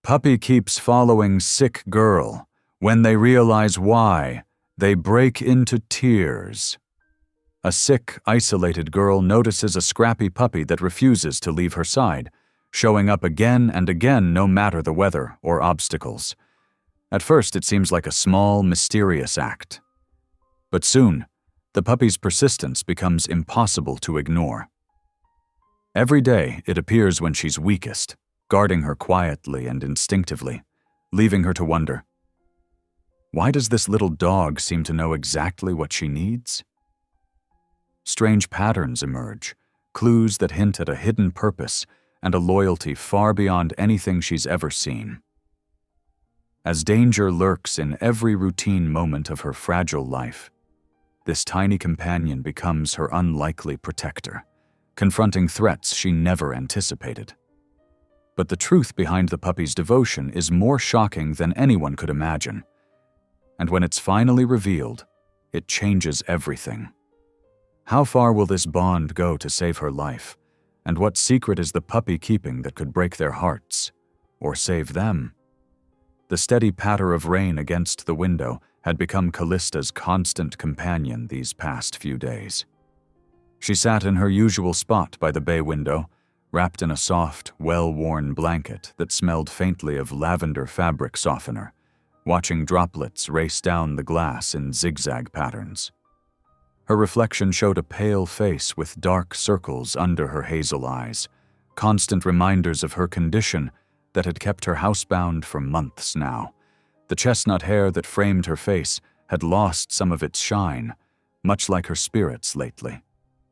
Puppy keeps following sick girl. When they realize why, they break into tears. A sick, isolated girl notices a scrappy puppy that refuses to leave her side, showing up again and again no matter the weather or obstacles. At first, it seems like a small, mysterious act. But soon, the puppy's persistence becomes impossible to ignore. Every day, it appears when she's weakest, guarding her quietly and instinctively, leaving her to wonder, why does this little dog seem to know exactly what she needs? Strange patterns emerge, clues that hint at a hidden purpose and a loyalty far beyond anything she's ever seen. As danger lurks in every routine moment of her fragile life, this tiny companion becomes her unlikely protector, confronting threats she never anticipated. But the truth behind the puppy's devotion is more shocking than anyone could imagine. And when it's finally revealed, it changes everything. How far will this bond go to save her life? And what secret is the puppy keeping that could break their hearts? Or save them? The steady patter of rain against the window had become Callista's constant companion these past few days. She sat in her usual spot by the bay window, wrapped in a soft, well-worn blanket that smelled faintly of lavender fabric softener, watching droplets race down the glass in zigzag patterns. Her reflection showed a pale face with dark circles under her hazel eyes, constant reminders of her condition that had kept her housebound for months now. The chestnut hair that framed her face had lost some of its shine, much like her spirits lately.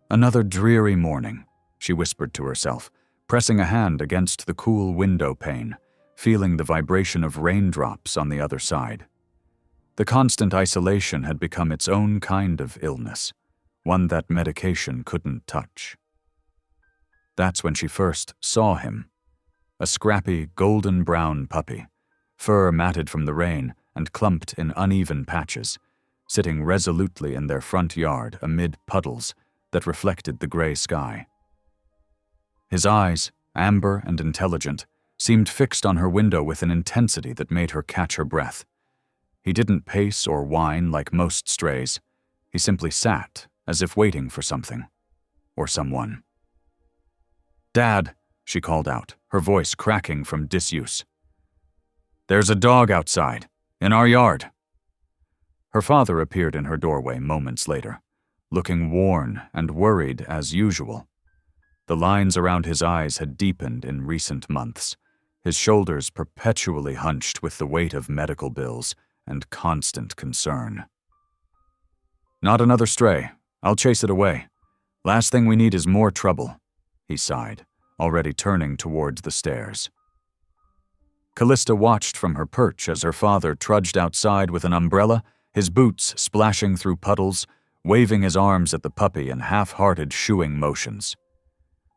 Another dreary morning, she whispered to herself, pressing a hand against the cool window pane, feeling the vibration of raindrops on the other side. The constant isolation had become its own kind of illness, one that medication couldn't touch. That's when she first saw him. A scrappy, golden-brown puppy, fur matted from the rain and clumped in uneven patches, sitting resolutely in their front yard amid puddles that reflected the gray sky. His eyes, amber and intelligent, seemed fixed on her window with an intensity that made her catch her breath. He didn't pace or whine like most strays. He simply sat, as if waiting for something. Or someone. "Dad," she called out, her voice cracking from disuse. "There's a dog outside, in our yard." Her father appeared in her doorway moments later, looking worn and worried as usual. The lines around his eyes had deepened in recent months, his shoulders perpetually hunched with the weight of medical bills and constant concern. "Not another stray. I'll chase it away. Last thing we need is more trouble," he sighed, already turning towards the stairs. Callista watched from her perch as her father trudged outside with an umbrella, his boots splashing through puddles, waving his arms at the puppy in half-hearted shooing motions.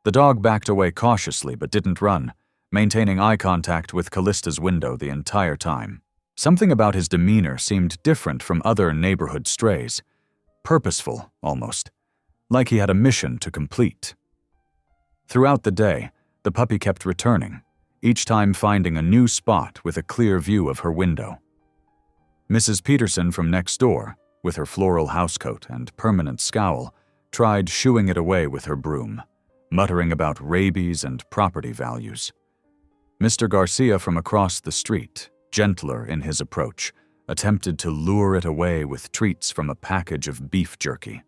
The dog backed away cautiously but didn't run, maintaining eye contact with Callista's window the entire time. Something about his demeanor seemed different from other neighborhood strays, purposeful, almost, like he had a mission to complete. Throughout the day, the puppy kept returning, each time finding a new spot with a clear view of her window. Mrs. Peterson from next door, with her floral housecoat and permanent scowl, tried shooing it away with her broom, muttering about rabies and property values. Mr. Garcia from across the street, gentler in his approach, attempted to lure it away with treats from a package of beef jerky.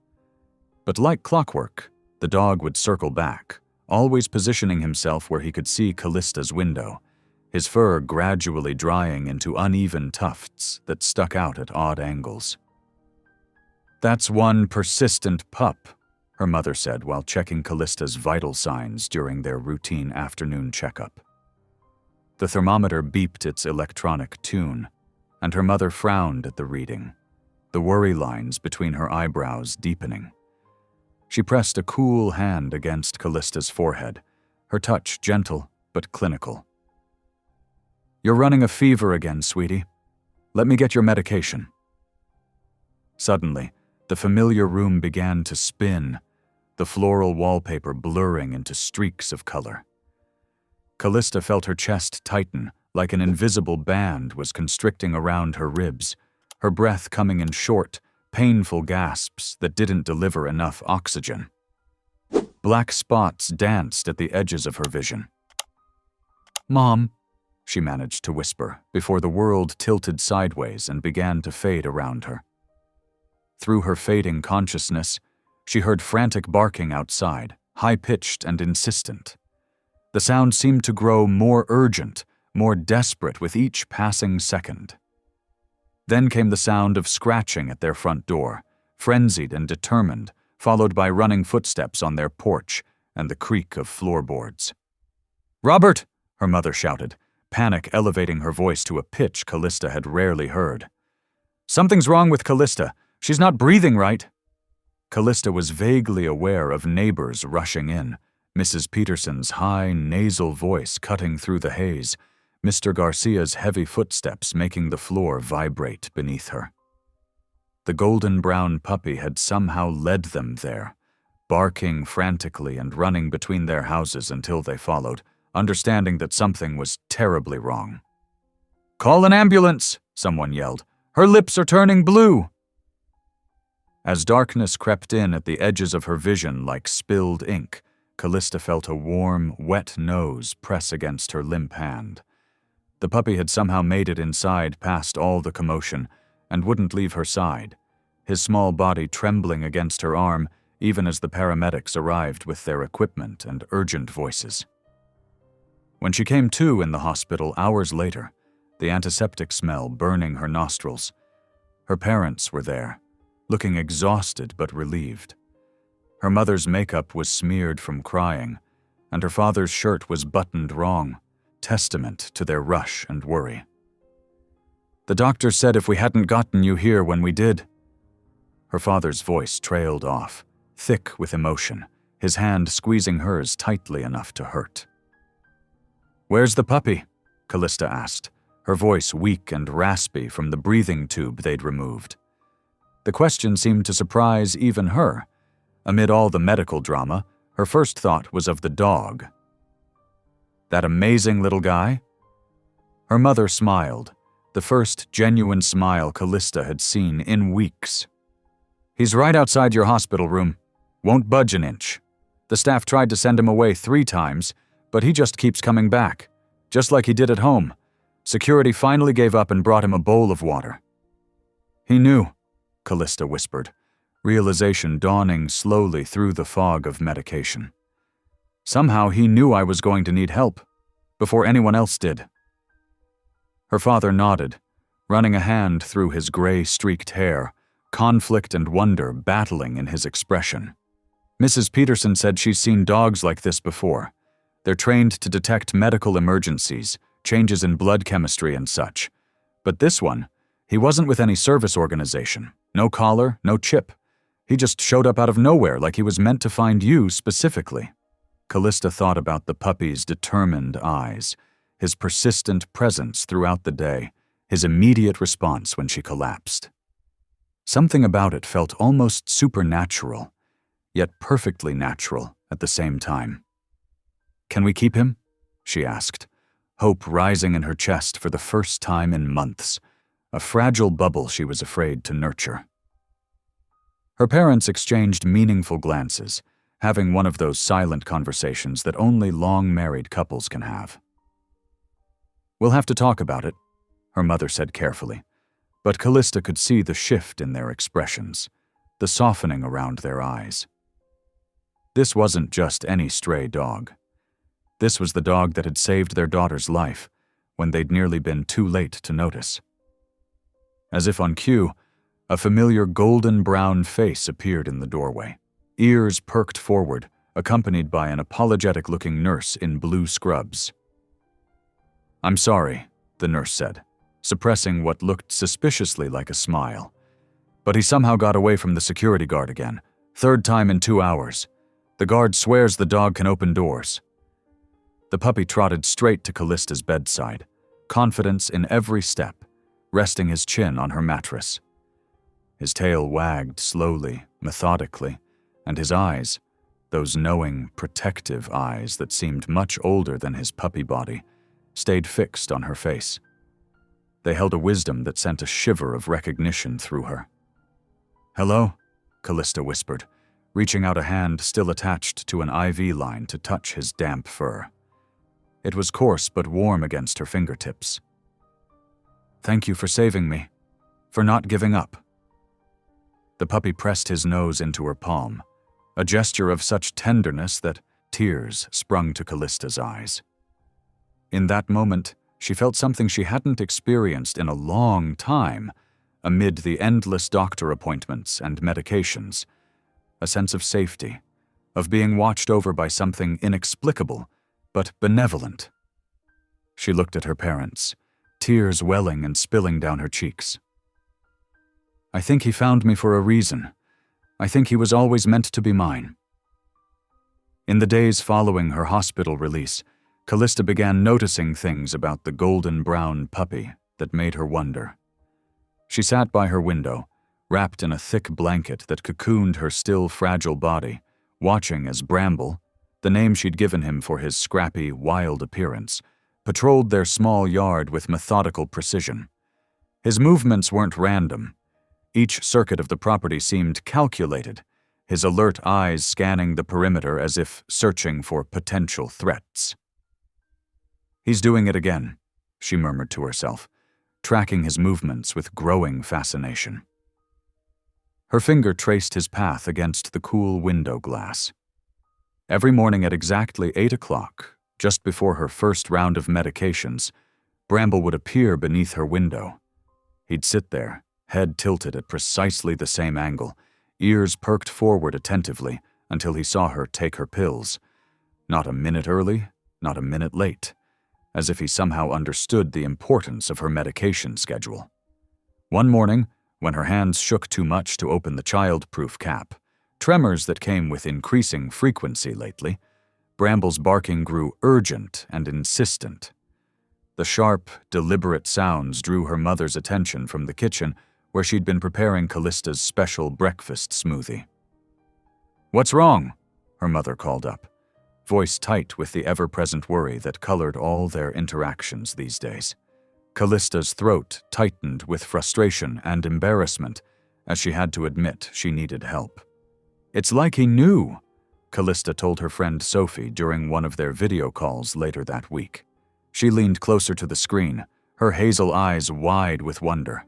But like clockwork, the dog would circle back, always positioning himself where he could see Callista's window, his fur gradually drying into uneven tufts that stuck out at odd angles. "That's one persistent pup," her mother said while checking Callista's vital signs during their routine afternoon checkup. The thermometer beeped its electronic tune, and her mother frowned at the reading, the worry lines between her eyebrows deepening. She pressed a cool hand against Callista's forehead, her touch gentle but clinical. "You're running a fever again, sweetie. Let me get your medication." Suddenly, the familiar room began to spin, the floral wallpaper blurring into streaks of color. Callista felt her chest tighten, like an invisible band was constricting around her ribs, her breath coming in short, painful gasps that didn't deliver enough oxygen. Black spots danced at the edges of her vision. "Mom," she managed to whisper before the world tilted sideways and began to fade around her. Through her fading consciousness, she heard frantic barking outside, high-pitched and insistent. The sound seemed to grow more urgent, more desperate with each passing second. Then came the sound of scratching at their front door, frenzied and determined, followed by running footsteps on their porch and the creak of floorboards. "Robert!" her mother shouted, panic elevating her voice to a pitch Callista had rarely heard. "Something's wrong with Callista. She's not breathing right." Callista was vaguely aware of neighbors rushing in, Mrs. Peterson's high, nasal voice cutting through the haze, Mr. Garcia's heavy footsteps making the floor vibrate beneath her. The golden-brown puppy had somehow led them there, barking frantically and running between their houses until they followed, understanding that something was terribly wrong. "Call an ambulance!" someone yelled. "Her lips are turning blue!" As darkness crept in at the edges of her vision like spilled ink, Callista felt a warm, wet nose press against her limp hand. The puppy had somehow made it inside past all the commotion and wouldn't leave her side, his small body trembling against her arm even as the paramedics arrived with their equipment and urgent voices. When she came to in the hospital hours later, the antiseptic smell burning her nostrils, her parents were there, looking exhausted but relieved. Her mother's makeup was smeared from crying, and her father's shirt was buttoned wrong, testament to their rush and worry. "The doctor said if we hadn't gotten you here when we did." Her father's voice trailed off, thick with emotion, his hand squeezing hers tightly enough to hurt. "Where's the puppy?" Callista asked, her voice weak and raspy from the breathing tube they'd removed. The question seemed to surprise even her. Amid all the medical drama, her first thought was of the dog. "That amazing little guy?" Her mother smiled, the first genuine smile Callista had seen in weeks. "He's right outside your hospital room. Won't budge an inch. The staff tried to send him away 3 times, but he just keeps coming back, just like he did at home. Security finally gave up and brought him a bowl of water." "He knew," Callista whispered, realization dawning slowly through the fog of medication. "Somehow he knew I was going to need help, before anyone else did." Her father nodded, running a hand through his gray-streaked hair, conflict and wonder battling in his expression. "Mrs. Peterson said she's seen dogs like this before. They're trained to detect medical emergencies, changes in blood chemistry and such. But this one, he wasn't with any service organization. No collar, no chip. He just showed up out of nowhere like he was meant to find you specifically." Callista thought about the puppy's determined eyes, his persistent presence throughout the day, his immediate response when she collapsed. Something about it felt almost supernatural, yet perfectly natural at the same time. "Can we keep him?" she asked, hope rising in her chest for the first time in months, a fragile bubble she was afraid to nurture. Her parents exchanged meaningful glances, having one of those silent conversations that only long-married couples can have. "We'll have to talk about it," her mother said carefully, but Callista could see the shift in their expressions, the softening around their eyes. This wasn't just any stray dog. This was the dog that had saved their daughter's life when they'd nearly been too late to notice. As if on cue, a familiar golden-brown face appeared in the doorway, ears perked forward, accompanied by an apologetic-looking nurse in blue scrubs. "I'm sorry," the nurse said, suppressing what looked suspiciously like a smile. "But he somehow got away from the security guard again, 3rd time in 2 hours. The guard swears the dog can open doors." The puppy trotted straight to Callista's bedside, confidence in every step, resting his chin on her mattress. His tail wagged slowly, methodically, and his eyes, those knowing, protective eyes that seemed much older than his puppy body, stayed fixed on her face. They held a wisdom that sent a shiver of recognition through her. "Hello?" Callista whispered, reaching out a hand still attached to an IV line to touch his damp fur. It was coarse but warm against her fingertips. "Thank you for saving me, for not giving up." The puppy pressed his nose into her palm, a gesture of such tenderness that tears sprung to Callista's eyes. In that moment, she felt something she hadn't experienced in a long time, amid the endless doctor appointments and medications, a sense of safety, of being watched over by something inexplicable but benevolent. She looked at her parents, tears welling and spilling down her cheeks. "I think he found me for a reason. I think he was always meant to be mine." In the days following her hospital release, Callista began noticing things about the golden brown puppy that made her wonder. She sat by her window, wrapped in a thick blanket that cocooned her still fragile body, watching as Bramble, the name she'd given him for his scrappy, wild appearance, patrolled their small yard with methodical precision. His movements weren't random. Each circuit of the property seemed calculated, his alert eyes scanning the perimeter as if searching for potential threats. "He's doing it again," she murmured to herself, tracking his movements with growing fascination. Her finger traced his path against the cool window glass. Every morning at exactly 8 o'clock, just before her first round of medications, Bramble would appear beneath her window. He'd sit there, head tilted at precisely the same angle, ears perked forward attentively until he saw her take her pills. Not a minute early, not a minute late, as if he somehow understood the importance of her medication schedule. One morning, when her hands shook too much to open the child-proof cap, tremors that came with increasing frequency lately, Bramble's barking grew urgent and insistent. The sharp, deliberate sounds drew her mother's attention from the kitchen where she'd been preparing Callista's special breakfast smoothie. "What's wrong?" her mother called up, voice tight with the ever-present worry that colored all their interactions these days. Callista's throat tightened with frustration and embarrassment as she had to admit she needed help. "It's like he knew," Callista told her friend Sophie during one of their video calls later that week. She leaned closer to the screen, her hazel eyes wide with wonder.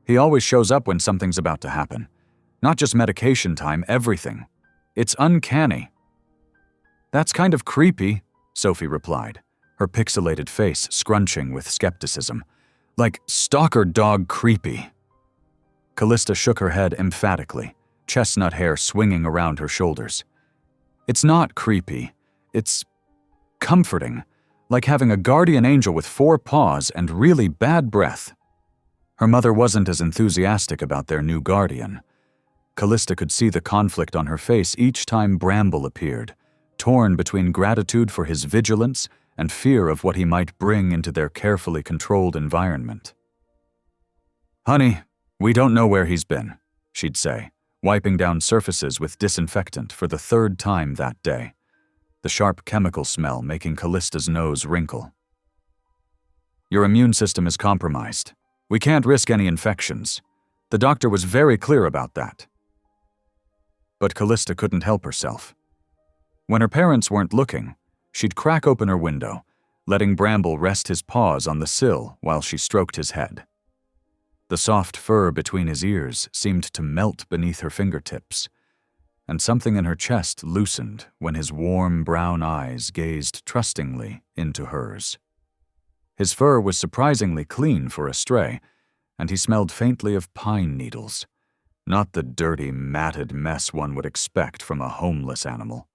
"He always shows up when something's about to happen. Not just medication time, everything. It's uncanny." "That's kind of creepy," Sophie replied, her pixelated face scrunching with skepticism. "Like stalker dog creepy." Callista shook her head emphatically, chestnut hair swinging around her shoulders. "It's not creepy. It's comforting, like having a guardian angel with 4 paws and really bad breath." Her mother wasn't as enthusiastic about their new guardian. Callista could see the conflict on her face each time Bramble appeared, torn between gratitude for his vigilance and fear of what he might bring into their carefully controlled environment. "Honey, we don't know where he's been," she'd say, wiping down surfaces with disinfectant for the 3rd time that day, the sharp chemical smell making Callista's nose wrinkle. "Your immune system is compromised. We can't risk any infections. The doctor was very clear about that." But Callista couldn't help herself. When her parents weren't looking, she'd crack open her window, letting Bramble rest his paws on the sill while she stroked his head. The soft fur between his ears seemed to melt beneath her fingertips, and something in her chest loosened when his warm brown eyes gazed trustingly into hers. His fur was surprisingly clean for a stray, and he smelled faintly of pine needles, not the dirty, matted mess one would expect from a homeless animal.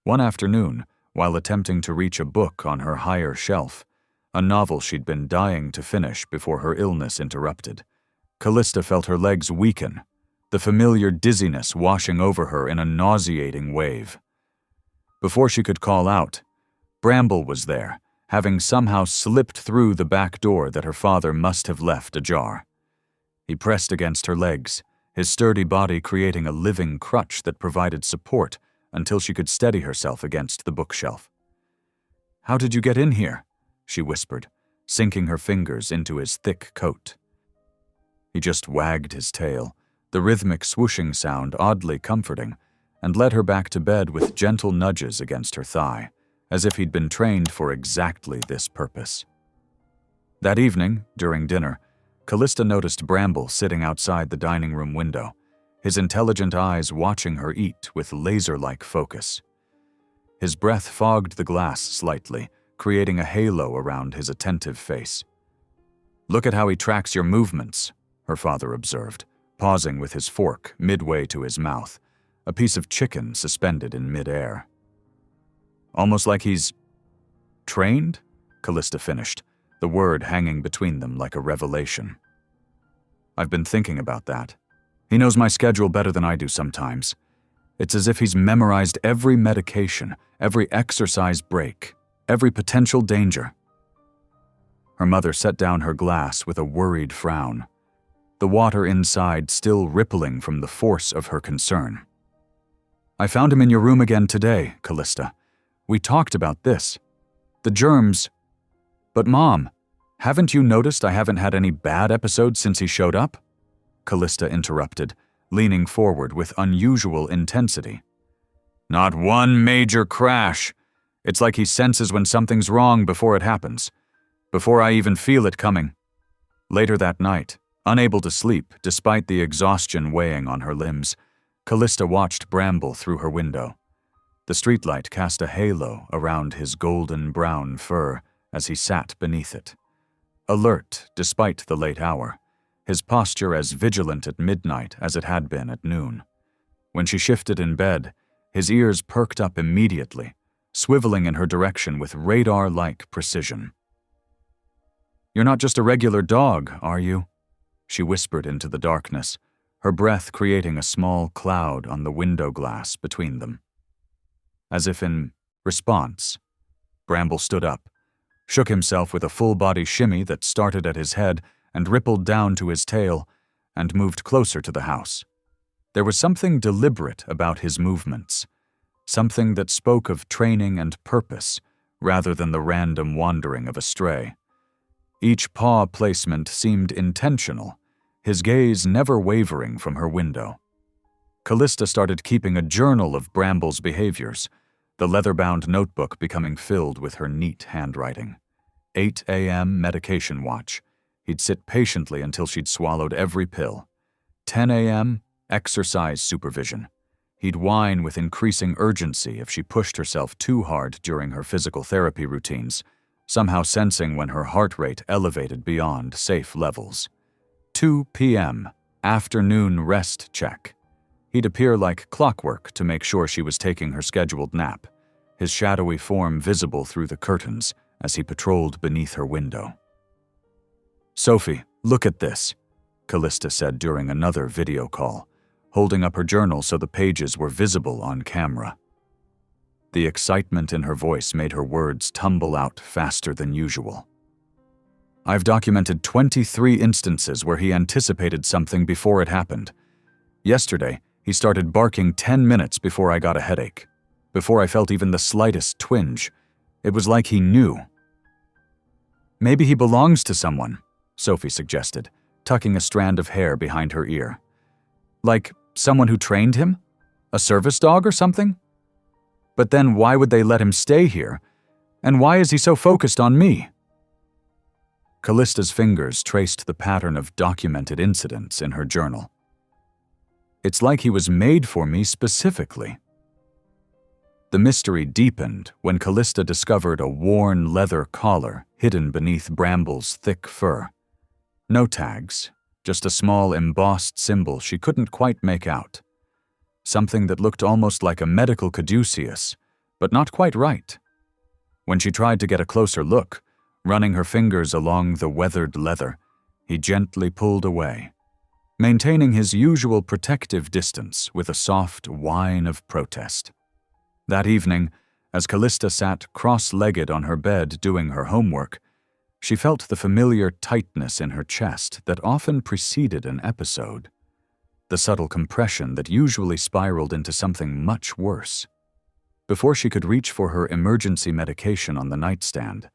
One afternoon, while attempting to reach a book on her higher shelf, a novel she'd been dying to finish before her illness interrupted, Callista felt her legs weaken, the familiar dizziness washing over her in a nauseating wave. Before she could call out, Bramble was there, having somehow slipped through the back door that her father must have left ajar. He pressed against her legs, his sturdy body creating a living crutch that provided support until she could steady herself against the bookshelf. "How did you get in here?" she whispered, sinking her fingers into his thick coat. He just wagged his tail, the rhythmic swooshing sound oddly comforting, and led her back to bed with gentle nudges against her thigh, as if he'd been trained for exactly this purpose. That evening, during dinner, Callista noticed Bramble sitting outside the dining room window, his intelligent eyes watching her eat with laser-like focus. His breath fogged the glass slightly, creating a halo around his attentive face. "Look at how he tracks your movements," her father observed, pausing with his fork midway to his mouth, a piece of chicken suspended in midair. "Almost like he's trained?" Callista finished, the word hanging between them like a revelation. "I've been thinking about that. He knows my schedule better than I do sometimes. It's as if he's memorized every medication, every exercise break, every potential danger." Her mother set down her glass with a worried frown, the water inside still rippling from the force of her concern. "I found him in your room again today, Callista. We talked about this. The germs. But Mom, haven't you noticed I haven't had any bad episodes since he showed up?" Callista interrupted, leaning forward with unusual intensity. "Not one major crash. It's like he senses when something's wrong before it happens, before I even feel it coming." Later that night, unable to sleep despite the exhaustion weighing on her limbs, Callista watched Bramble through her window. The streetlight cast a halo around his golden-brown fur as he sat beneath it. Alert despite the late hour, his posture as vigilant at midnight as it had been at noon. When she shifted in bed, his ears perked up immediately, swiveling in her direction with radar-like precision. "You're not just a regular dog, are you?" she whispered into the darkness, her breath creating a small cloud on the window glass between them. As if in response, Bramble stood up, shook himself with a full-body shimmy that started at his head and rippled down to his tail, and moved closer to the house. There was something deliberate about his movements, something that spoke of training and purpose rather than the random wandering of a stray. Each paw placement seemed intentional, his gaze never wavering from her window. Callista started keeping a journal of Bramble's behaviors, the leather-bound notebook becoming filled with her neat handwriting. 8 a.m. medication watch. He'd sit patiently until she'd swallowed every pill. 10 a.m. exercise supervision. He'd whine with increasing urgency if she pushed herself too hard during her physical therapy routines, somehow sensing when her heart rate elevated beyond safe levels. 2 p.m. afternoon rest check. He'd appear like clockwork to make sure she was taking her scheduled nap, his shadowy form visible through the curtains as he patrolled beneath her window. "Sophie, look at this," Callista said during another video call, holding up her journal so the pages were visible on camera. The excitement in her voice made her words tumble out faster than usual. "I've documented 23 instances where he anticipated something before it happened. Yesterday, he started barking 10 minutes before I got a headache, before I felt even the slightest twinge. It was like he knew." "Maybe he belongs to someone," Sophie suggested, tucking a strand of hair behind her ear. "Like someone who trained him? A service dog or something? But then why would they let him stay here? And why is he so focused on me?" Callista's fingers traced the pattern of documented incidents in her journal. "It's like he was made for me specifically." The mystery deepened when Callista discovered a worn leather collar hidden beneath Bramble's thick fur. No tags, just a small embossed symbol she couldn't quite make out. Something that looked almost like a medical caduceus, but not quite right. When she tried to get a closer look, running her fingers along the weathered leather, he gently pulled away, maintaining his usual protective distance with a soft whine of protest. That evening, as Callista sat cross-legged on her bed doing her homework, she felt the familiar tightness in her chest that often preceded an episode, the subtle compression that usually spiraled into something much worse. Before she could reach for her emergency medication on the nightstand,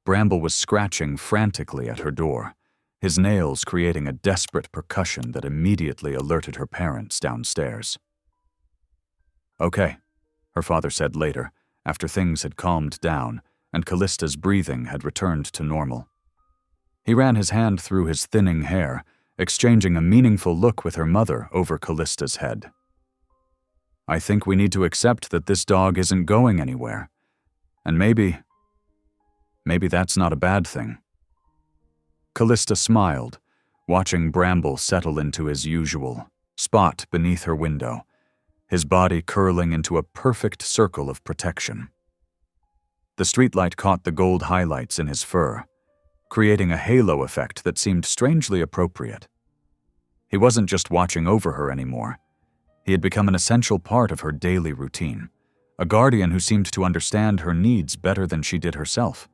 Bramble was scratching frantically at her door, his nails creating a desperate percussion that immediately alerted her parents downstairs. "Okay," her father said later, after things had calmed down and Callista's breathing had returned to normal. He ran his hand through his thinning hair, exchanging a meaningful look with her mother over Callista's head. "I think we need to accept that this dog isn't going anywhere. And maybe that's not a bad thing." Callista smiled, watching Bramble settle into his usual spot beneath her window, his body curling into a perfect circle of protection. The streetlight caught the gold highlights in his fur, creating a halo effect that seemed strangely appropriate. He wasn't just watching over her anymore. He had become an essential part of her daily routine, a guardian who seemed to understand her needs better than she did herself.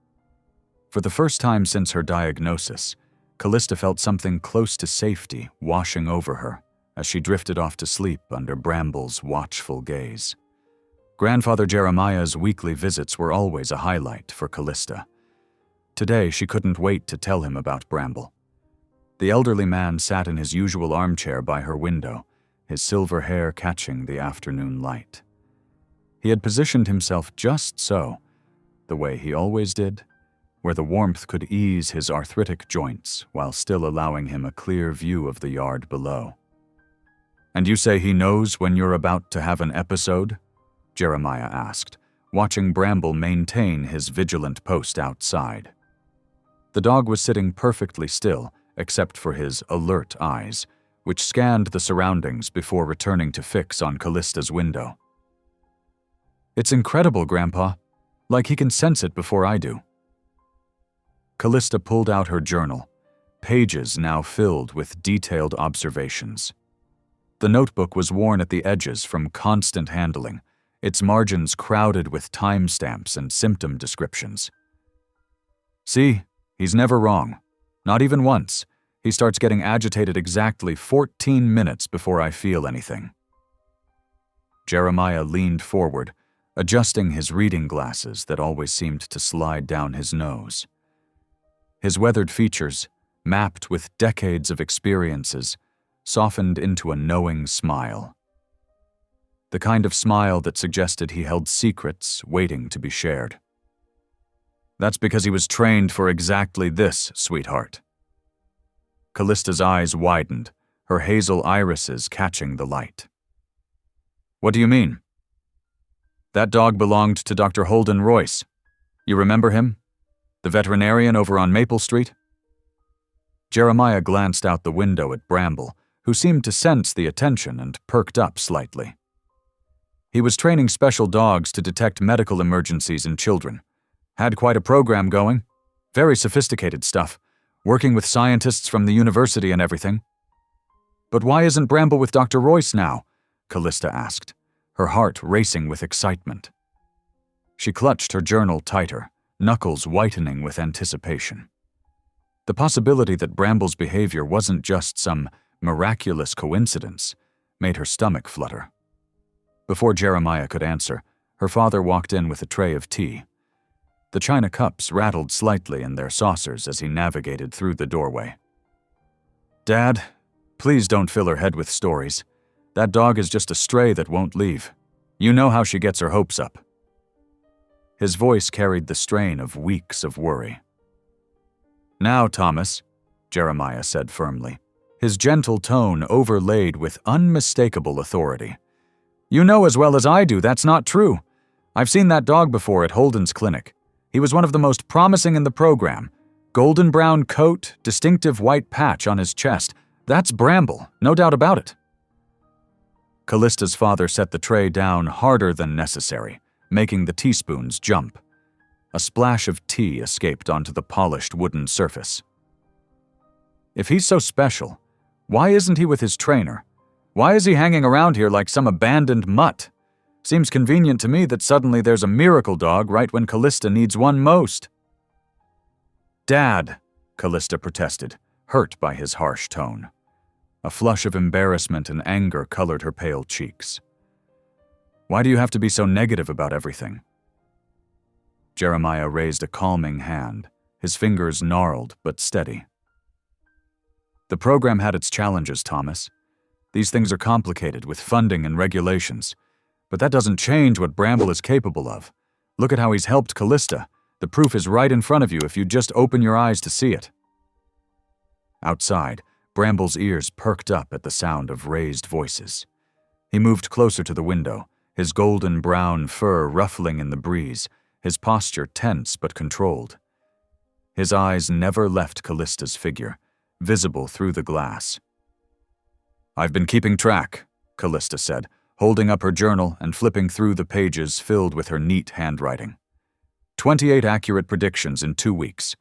For the first time since her diagnosis, Callista felt something close to safety washing over her as she drifted off to sleep under Bramble's watchful gaze. Grandfather Jeremiah's weekly visits were always a highlight for Callista. Today, she couldn't wait to tell him about Bramble. The elderly man sat in his usual armchair by her window, his silver hair catching the afternoon light. He had positioned himself just so, the way he always did, where the warmth could ease his arthritic joints while still allowing him a clear view of the yard below. "And you say he knows when you're about to have an episode?" Jeremiah asked, watching Bramble maintain his vigilant post outside. The dog was sitting perfectly still, except for his alert eyes, which scanned the surroundings before returning to fix on Callista's window. "It's incredible, Grandpa. Like he can sense it before I do." Callista pulled out her journal, pages now filled with detailed observations. The notebook was worn at the edges from constant handling, its margins crowded with timestamps and symptom descriptions. "See, he's never wrong. Not even once. He starts getting agitated exactly 14 minutes before I feel anything." Jeremiah leaned forward, adjusting his reading glasses that always seemed to slide down his nose. His weathered features, mapped with decades of experiences, softened into a knowing smile. The kind of smile that suggested he held secrets waiting to be shared. "That's because he was trained for exactly this, sweetheart." Callista's eyes widened, her hazel irises catching the light. "What do you mean?" "That dog belonged to Dr. Holden Royce. You remember him? The veterinarian over on Maple Street?" Jeremiah glanced out the window at Bramble, who seemed to sense the attention and perked up slightly. He was training special dogs to detect medical emergencies in children. Had quite a program going. Very sophisticated stuff, working with scientists from the university and everything. "But why isn't Bramble with Dr. Royce now?" Callista asked, her heart racing with excitement. She clutched her journal tighter, knuckles whitening with anticipation. The possibility that Bramble's behavior wasn't just some miraculous coincidence made her stomach flutter. Before Jeremiah could answer, her father walked in with a tray of tea. The china cups rattled slightly in their saucers as he navigated through the doorway. "Dad, please don't fill her head with stories. That dog is just a stray that won't leave. You know how she gets her hopes up." His voice carried the strain of weeks of worry. "Now, Thomas," Jeremiah said firmly, his gentle tone overlaid with unmistakable authority. "You know as well as I do that's not true. I've seen that dog before at Holden's clinic. He was one of the most promising in the program. Golden brown coat, distinctive white patch on his chest. That's Bramble, no doubt about it." Callista's father set the tray down harder than necessary, making the teaspoons jump. A splash of tea escaped onto the polished wooden surface. "If he's so special, why isn't he with his trainer? Why is he hanging around here like some abandoned mutt? Seems convenient to me that suddenly there's a miracle dog right when Callista needs one most." "Dad," Callista protested, hurt by his harsh tone. A flush of embarrassment and anger colored her pale cheeks. "Why do you have to be so negative about everything?" Jeremiah raised a calming hand, his fingers gnarled but steady. The program had its challenges, Thomas. These things are complicated with funding and regulations. But that doesn't change what Bramble is capable of. Look at how he's helped Callista. The proof is right in front of you if you just open your eyes to see it. Outside, Bramble's ears perked up at the sound of raised voices. He moved closer to the window, his golden brown fur ruffling in the breeze, his posture tense but controlled. His eyes never left Callista's figure, visible through the glass. "I've been keeping track," Callista said, holding up her journal and flipping through the pages filled with her neat handwriting. 28 accurate predictions in 2 weeks.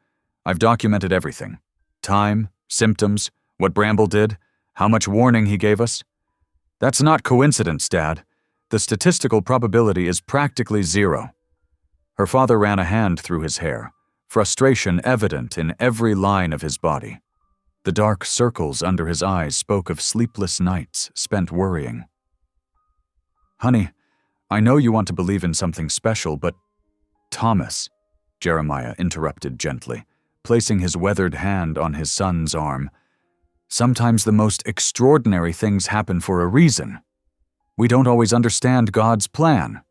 I've documented everything. Time, symptoms, what Bramble did, how much warning he gave us. That's not coincidence, Dad. The statistical probability is practically 0. Her father ran a hand through his hair, frustration evident in every line of his body. The dark circles under his eyes spoke of sleepless nights spent worrying. "Honey, I know you want to believe in something special, but—" "Thomas," Jeremiah interrupted gently, placing his weathered hand on his son's arm, "sometimes the most extraordinary things happen for a reason. We don't always understand God's plan.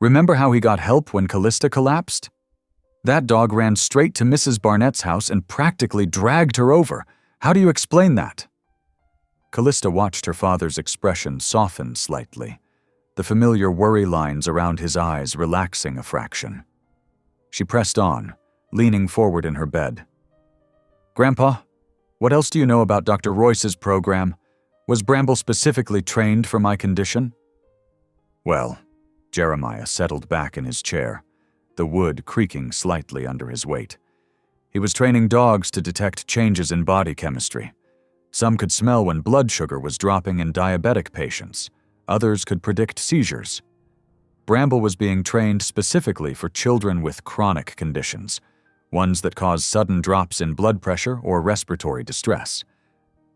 Remember how he got help when Callista collapsed? That dog ran straight to Mrs. Barnett's house and practically dragged her over. How do you explain that?" Callista watched her father's expression soften slightly, the familiar worry lines around his eyes relaxing a fraction. She pressed on, leaning forward in her bed. "Grandpa, what else do you know about Dr. Royce's program? Was Bramble specifically trained for my condition?" "Well," Jeremiah settled back in his chair, the wood creaking slightly under his weight. "He was training dogs to detect changes in body chemistry. Some could smell when blood sugar was dropping in diabetic patients. Others could predict seizures. Bramble was being trained specifically for children with chronic conditions, ones that cause sudden drops in blood pressure or respiratory distress.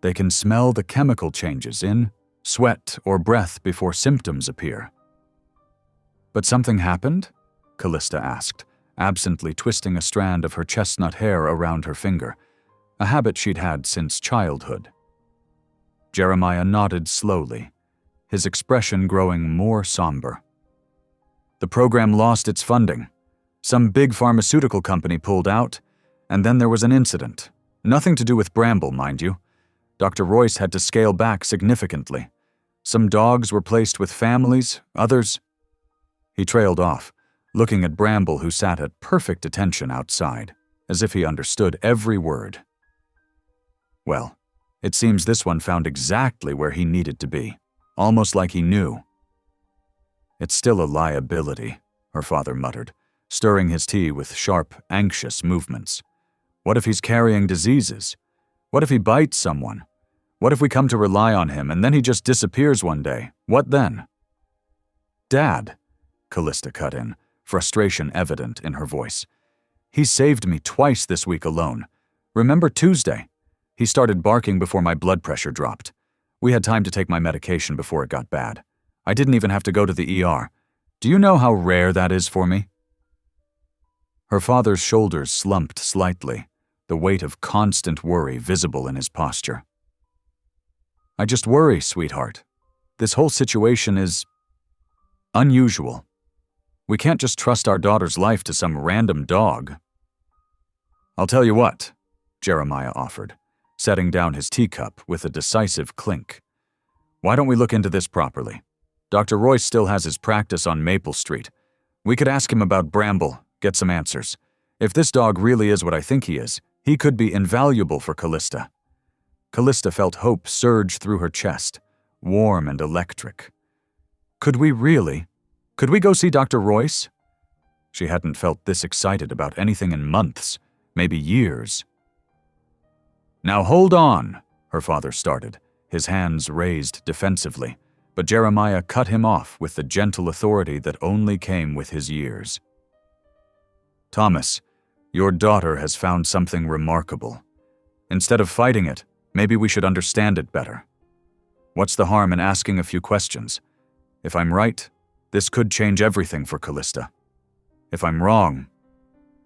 They can smell the chemical changes in sweat or breath before symptoms appear." "But something happened?" Callista asked, absently twisting a strand of her chestnut hair around her finger, a habit she'd had since childhood. Jeremiah nodded slowly, his expression growing more somber. "The program lost its funding. Some big pharmaceutical company pulled out, and then there was an incident. Nothing to do with Bramble, mind you. Dr. Royce had to scale back significantly. Some dogs were placed with families, others—" He trailed off, looking at Bramble, who sat at perfect attention outside, as if he understood every word. "Well, it seems this one found exactly where he needed to be, almost like he knew." "It's still a liability," her father muttered, stirring his tea with sharp, anxious movements. "What if he's carrying diseases? What if he bites someone? What if we come to rely on him and then he just disappears one day? What then?" "Dad," Callista cut in, frustration evident in her voice. "He saved me twice this week alone. Remember Tuesday? He started barking before my blood pressure dropped. We had time to take my medication before it got bad. I didn't even have to go to the ER. Do you know how rare that is for me?" Her father's shoulders slumped slightly, the weight of constant worry visible in his posture. "I just worry, sweetheart. This whole situation is unusual. We can't just trust our daughter's life to some random dog." "I'll tell you what," Jeremiah offered, setting down his teacup with a decisive clink. "Why don't we look into this properly? Dr. Royce still has his practice on Maple Street. We could ask him about Bramble, get some answers. If this dog really is what I think he is, he could be invaluable for Callista." Callista felt hope surge through her chest, warm and electric. Could we really? Could we go see Dr. Royce? She hadn't felt this excited about anything in months, maybe years. "Now hold on," her father started, his hands raised defensively, but Jeremiah cut him off with the gentle authority that only came with his years. "Thomas, your daughter has found something remarkable. Instead of fighting it, maybe we should understand it better. What's the harm in asking a few questions? If I'm right, this could change everything for Callista. If I'm wrong,"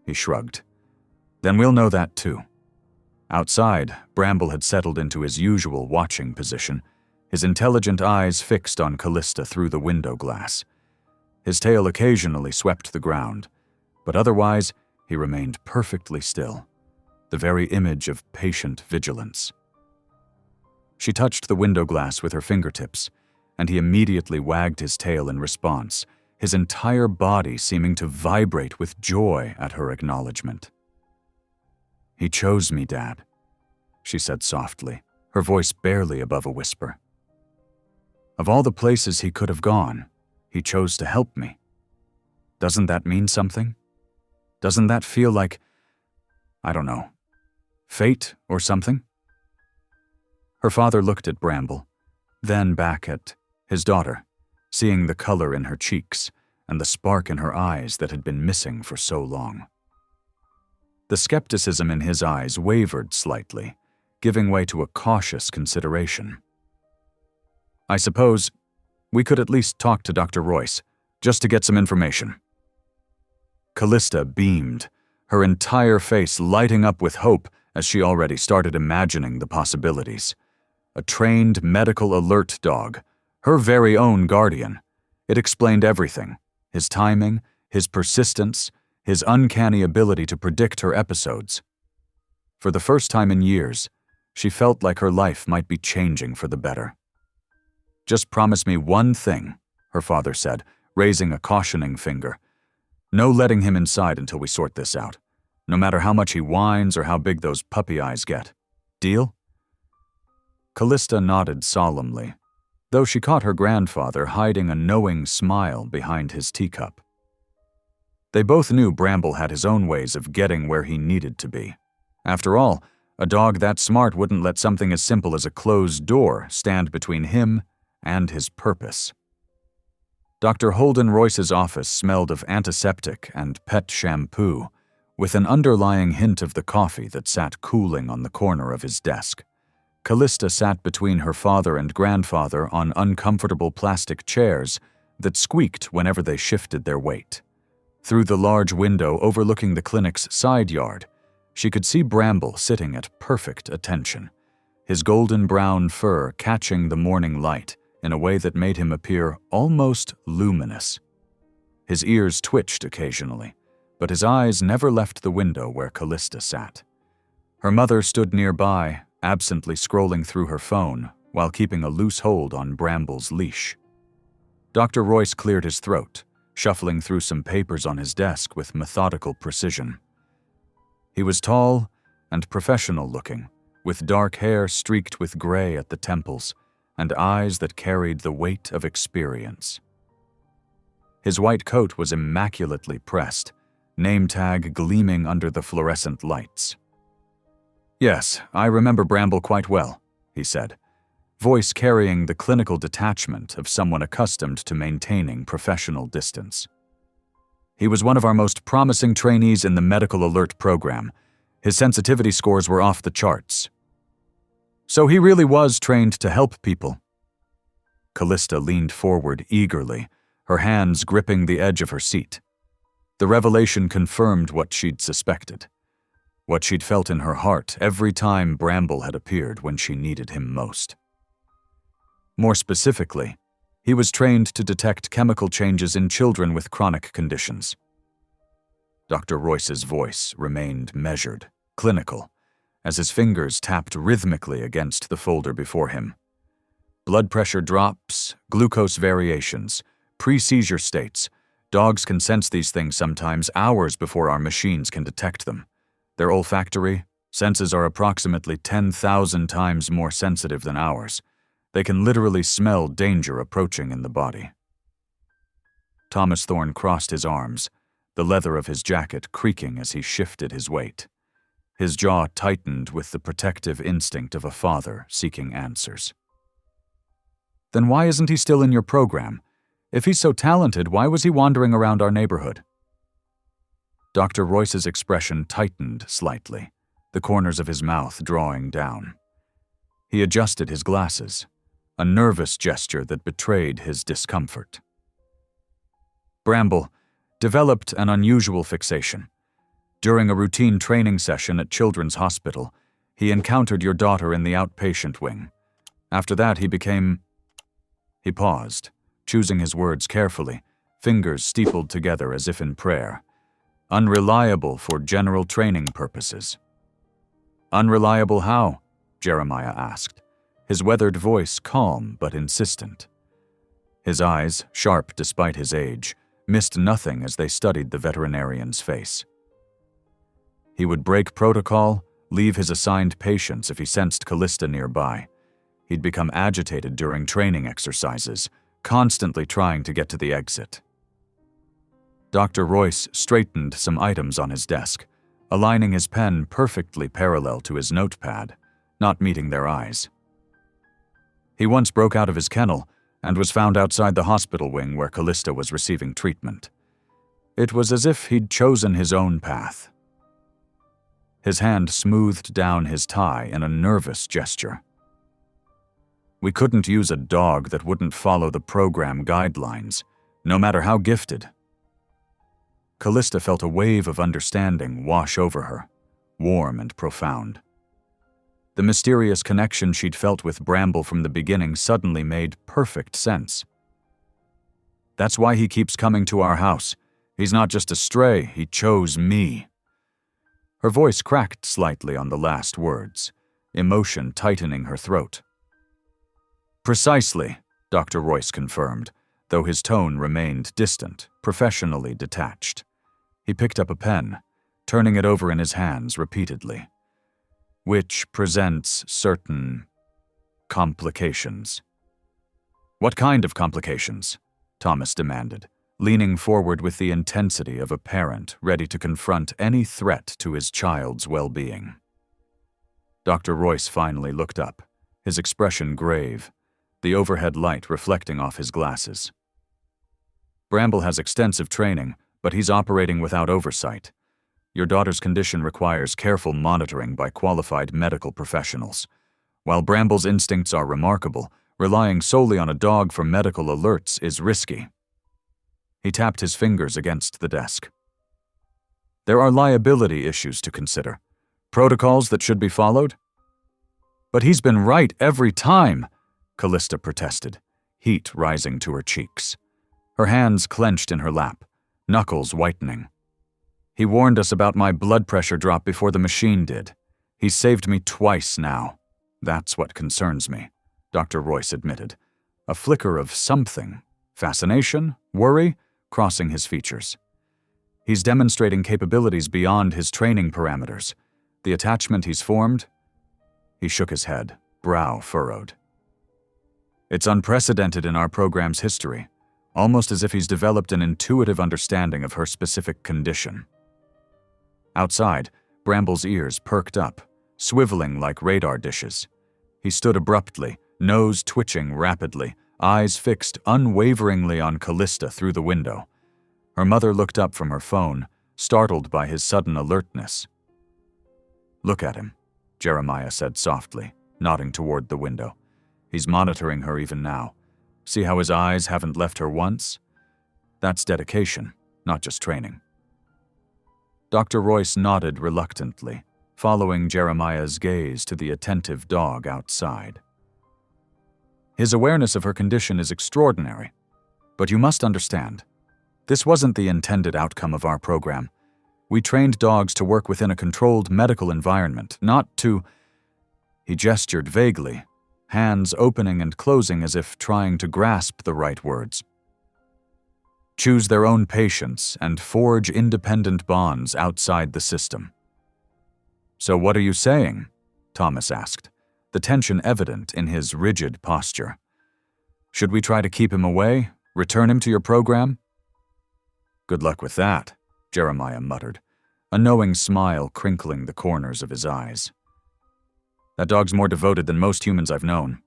he shrugged, Then we'll know that too. Outside, Bramble had settled into his usual watching position, his intelligent eyes fixed on Callista through the window glass. His tail occasionally swept the ground, but otherwise he remained perfectly still, the very image of patient vigilance. She touched the window glass with her fingertips, and he immediately wagged his tail in response, his entire body seeming to vibrate with joy at her acknowledgement. "He chose me, Dad," she said softly, her voice barely above a whisper. "Of all the places he could have gone, he chose to help me. Doesn't that mean something? Doesn't that feel like, I don't know, fate or something?" Her father looked at Bramble, then back at his daughter, seeing the color in her cheeks and the spark in her eyes that had been missing for so long. The skepticism in his eyes wavered slightly, giving way to a cautious consideration. "I suppose we could at least talk to Dr. Royce, just to get some information." Callista beamed, her entire face lighting up with hope as she already started imagining the possibilities. A trained medical alert dog, her very own guardian. It explained everything: his timing, his persistence, his uncanny ability to predict her episodes. For the first time in years, she felt like her life might be changing for the better. "Just promise me one thing," her father said, raising a cautioning finger. "No letting him inside until we sort this out, no matter how much he whines or how big those puppy eyes get. Deal?" Callista nodded solemnly, though she caught her grandfather hiding a knowing smile behind his teacup. They both knew Bramble had his own ways of getting where he needed to be. After all, a dog that smart wouldn't let something as simple as a closed door stand between him and his purpose. Dr. Holden Royce's office smelled of antiseptic and pet shampoo, with an underlying hint of the coffee that sat cooling on the corner of his desk. Callista sat between her father and grandfather on uncomfortable plastic chairs that squeaked whenever they shifted their weight. Through the large window overlooking the clinic's side yard, she could see Bramble sitting at perfect attention, his golden brown fur catching the morning light in a way that made him appear almost luminous. His ears twitched occasionally, but his eyes never left the window where Callista sat. Her mother stood nearby, absently scrolling through her phone while keeping a loose hold on Bramble's leash. Dr. Royce cleared his throat, shuffling through some papers on his desk with methodical precision. He was tall and professional-looking, with dark hair streaked with gray at the temples and eyes that carried the weight of experience. His white coat was immaculately pressed, name tag gleaming under the fluorescent lights. "Yes, I remember Bramble quite well," he said, voice carrying the clinical detachment of someone accustomed to maintaining professional distance. "He was one of our most promising trainees in the Medical Alert program. His sensitivity scores were off the charts. So he really was trained to help people." Callista leaned forward eagerly, her hands gripping the edge of her seat. The revelation confirmed what she'd suspected, what she'd felt in her heart every time Bramble had appeared when she needed him most. More specifically, he was trained to detect chemical changes in children with chronic conditions. Dr. Royce's voice remained measured, clinical, as his fingers tapped rhythmically against the folder before him. Blood pressure drops, glucose variations, pre-seizure states. Dogs can sense these things sometimes hours before our machines can detect them. Their olfactory senses are approximately 10,000 times more sensitive than ours. They can literally smell danger approaching in the body. Thomas Thorne crossed his arms, the leather of his jacket creaking as he shifted his weight. His jaw tightened with the protective instinct of a father seeking answers. "Then why isn't he still in your program? If he's so talented, why was he wandering around our neighborhood?" Dr. Royce's expression tightened slightly, the corners of his mouth drawing down. He adjusted his glasses, a nervous gesture that betrayed his discomfort. "Bramble developed an unusual fixation. During a routine training session at Children's Hospital, he encountered your daughter in the outpatient wing. After that, he became—" He paused, choosing his words carefully, fingers steepled together as if in prayer. "Unreliable for general training purposes." "Unreliable how?" Jeremiah asked, his weathered voice calm but insistent. His eyes, sharp despite his age, missed nothing as they studied the veterinarian's face. He would break protocol, leave his assigned patients if he sensed Callista nearby. He'd become agitated during training exercises, constantly trying to get to the exit. Dr. Royce straightened some items on his desk, aligning his pen perfectly parallel to his notepad, not meeting their eyes. He once broke out of his kennel and was found outside the hospital wing where Callista was receiving treatment. It was as if he'd chosen his own path. His hand smoothed down his tie in a nervous gesture. "We couldn't use a dog that wouldn't follow the program guidelines, no matter how gifted." Callista felt a wave of understanding wash over her, warm and profound. The mysterious connection she'd felt with Bramble from the beginning suddenly made perfect sense. "That's why he keeps coming to our house. He's not just a stray, he chose me." Her voice cracked slightly on the last words, emotion tightening her throat. "Precisely," Dr. Royce confirmed, though his tone remained distant, professionally detached. He picked up a pen, turning it over in his hands repeatedly. "Which presents certain complications." "What kind of complications?" Thomas demanded, leaning forward with the intensity of a parent ready to confront any threat to his child's well-being. Dr. Royce finally looked up, his expression grave, the overhead light reflecting off his glasses. "Bramble has extensive training, but he's operating without oversight. Your daughter's condition requires careful monitoring by qualified medical professionals. While Bramble's instincts are remarkable, relying solely on a dog for medical alerts is risky." He tapped his fingers against the desk. "There are liability issues to consider. Protocols that should be followed." "But he's been right every time," Callista protested, heat rising to her cheeks. Her hands clenched in her lap, knuckles whitening. "He warned us about my blood pressure drop before the machine did. He's saved me twice now. That's what concerns me," Dr. Royce admitted, a flicker of something, fascination, worry, crossing his features. "He's demonstrating capabilities beyond his training parameters. The attachment he's formed—" He shook his head, brow furrowed. "It's unprecedented in our program's history, almost as if he's developed an intuitive understanding of her specific condition." Outside, Bramble's ears perked up, swiveling like radar dishes. He stood abruptly, nose twitching rapidly, eyes fixed unwaveringly on Callista through the window. Her mother looked up from her phone, startled by his sudden alertness. "Look at him," Jeremiah said softly, nodding toward the window. "He's monitoring her even now. See how his eyes haven't left her once? That's dedication, not just training." Dr. Royce nodded reluctantly, following Jeremiah's gaze to the attentive dog outside. "His awareness of her condition is extraordinary. But you must understand, this wasn't the intended outcome of our program. We trained dogs to work within a controlled medical environment, not to—" He gestured vaguely, hands opening and closing as if trying to grasp the right words. "Choose their own patients and forge independent bonds outside the system." "So what are you saying?" Thomas asked, the tension evident in his rigid posture. "Should we try to keep him away? Return him to your program?" "Good luck with that," Jeremiah muttered, a knowing smile crinkling the corners of his eyes. "That dog's more devoted than most humans I've known."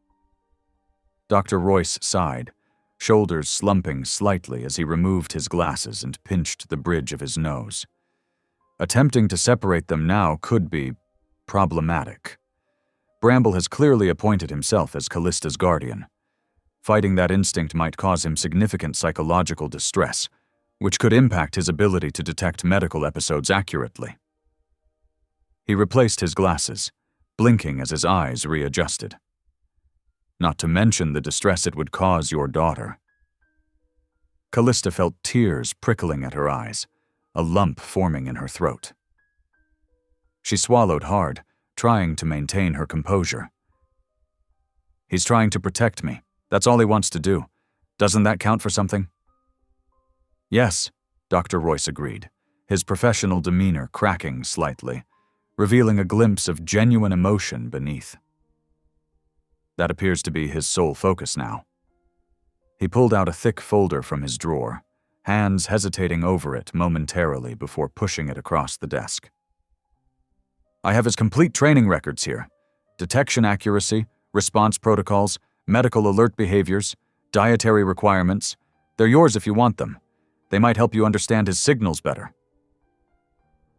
Dr. Royce sighed, shoulders slumping slightly as he removed his glasses and pinched the bridge of his nose. Attempting to separate them now could be problematic. Bramble has clearly appointed himself as Callista's guardian. Fighting that instinct might cause him significant psychological distress, which could impact his ability to detect medical episodes accurately. He replaced his glasses, blinking as his eyes readjusted. Not to mention the distress it would cause your daughter. Callista felt tears prickling at her eyes, a lump forming in her throat. She swallowed hard, trying to maintain her composure. He's trying to protect me. That's all he wants to do. Doesn't that count for something? Yes, Dr. Royce agreed, his professional demeanor cracking slightly, revealing a glimpse of genuine emotion beneath. That appears to be his sole focus now. He pulled out a thick folder from his drawer, hands hesitating over it momentarily before pushing it across the desk. I have his complete training records here. Detection accuracy, response protocols, medical alert behaviors, dietary requirements. They're yours if you want them. They might help you understand his signals better.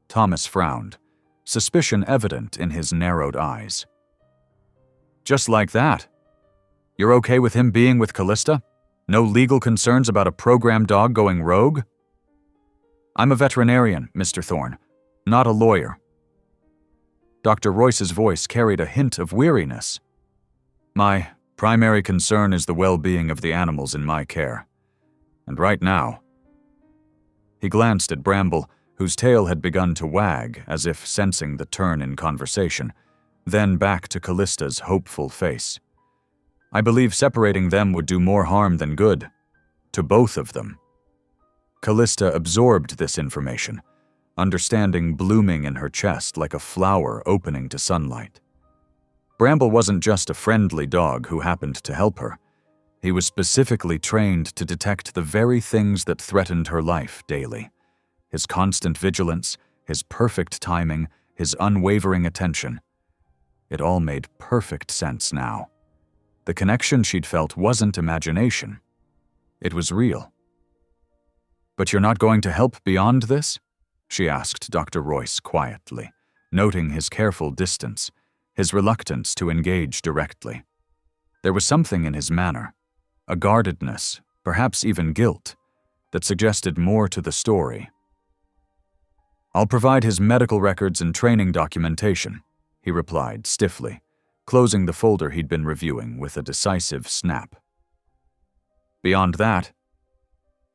Thomas frowned, suspicion evident in his narrowed eyes. Just like that? You're okay with him being with Callista? No legal concerns about a program dog going rogue? I'm a veterinarian, Mr. Thorne, not a lawyer. Dr. Royce's voice carried a hint of weariness. My primary concern is the well-being of the animals in my care. And right now... He glanced at Bramble, whose tail had begun to wag as if sensing the turn in conversation, then back to Callista's hopeful face. I believe separating them would do more harm than good. To both of them. Callista absorbed this information, understanding blooming in her chest like a flower opening to sunlight. Bramble wasn't just a friendly dog who happened to help her. He was specifically trained to detect the very things that threatened her life daily. His constant vigilance, his perfect timing, his unwavering attention. It all made perfect sense now. The connection she'd felt wasn't imagination. It was real. But you're not going to help beyond this? She asked Dr. Royce quietly, noting his careful distance, his reluctance to engage directly. There was something in his manner, a guardedness, perhaps even guilt, that suggested more to the story. I'll provide his medical records and training documentation, he replied stiffly, closing the folder he'd been reviewing with a decisive snap. Beyond that,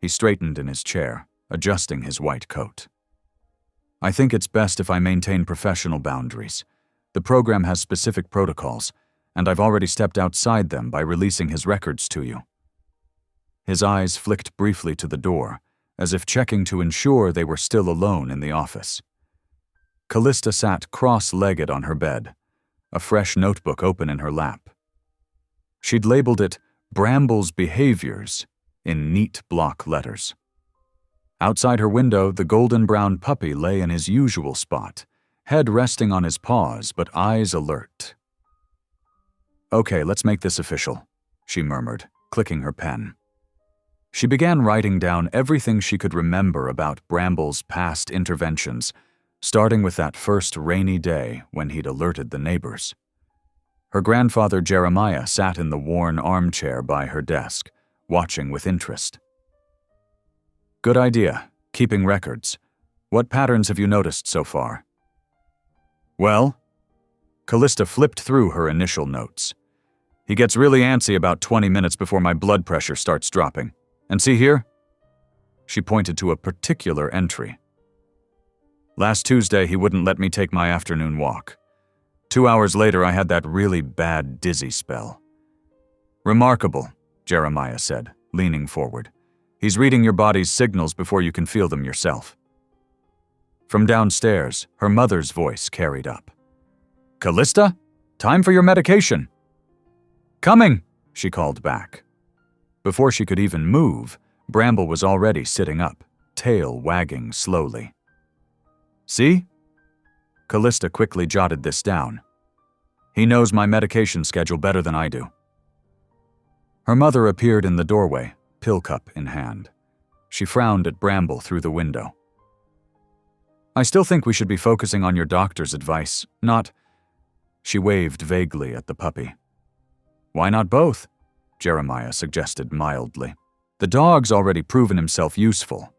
he straightened in his chair, adjusting his white coat. I think it's best if I maintain professional boundaries. The program has specific protocols, and I've already stepped outside them by releasing his records to you. His eyes flicked briefly to the door, as if checking to ensure they were still alone in the office. Callista sat cross-legged on her bed, a fresh notebook open in her lap. She'd labeled it Bramble's Behaviors in neat block letters. Outside her window, the golden-brown puppy lay in his usual spot, head resting on his paws but eyes alert. Okay, let's make this official, she murmured, clicking her pen. She began writing down everything she could remember about Bramble's past interventions, starting with that first rainy day when he'd alerted the neighbors. Her grandfather Jeremiah sat in the worn armchair by her desk, watching with interest. Good idea, keeping records. What patterns have you noticed so far? Well, Callista flipped through her initial notes. He gets really antsy about 20 minutes before my blood pressure starts dropping. And see here? She pointed to a particular entry. Last Tuesday, he wouldn't let me take my afternoon walk. 2 hours later, I had that really bad dizzy spell. Remarkable, Jeremiah said, leaning forward. He's reading your body's signals before you can feel them yourself. From downstairs, her mother's voice carried up. Callista, time for your medication. Coming, she called back. Before she could even move, Bramble was already sitting up, tail wagging slowly. See? Callista quickly jotted this down. He knows my medication schedule better than I do. Her mother appeared in the doorway, pill cup in hand. She frowned at Bramble through the window. I still think we should be focusing on your doctor's advice, not... She waved vaguely at the puppy. Why not both? Jeremiah suggested mildly. The dog's already proven himself useful.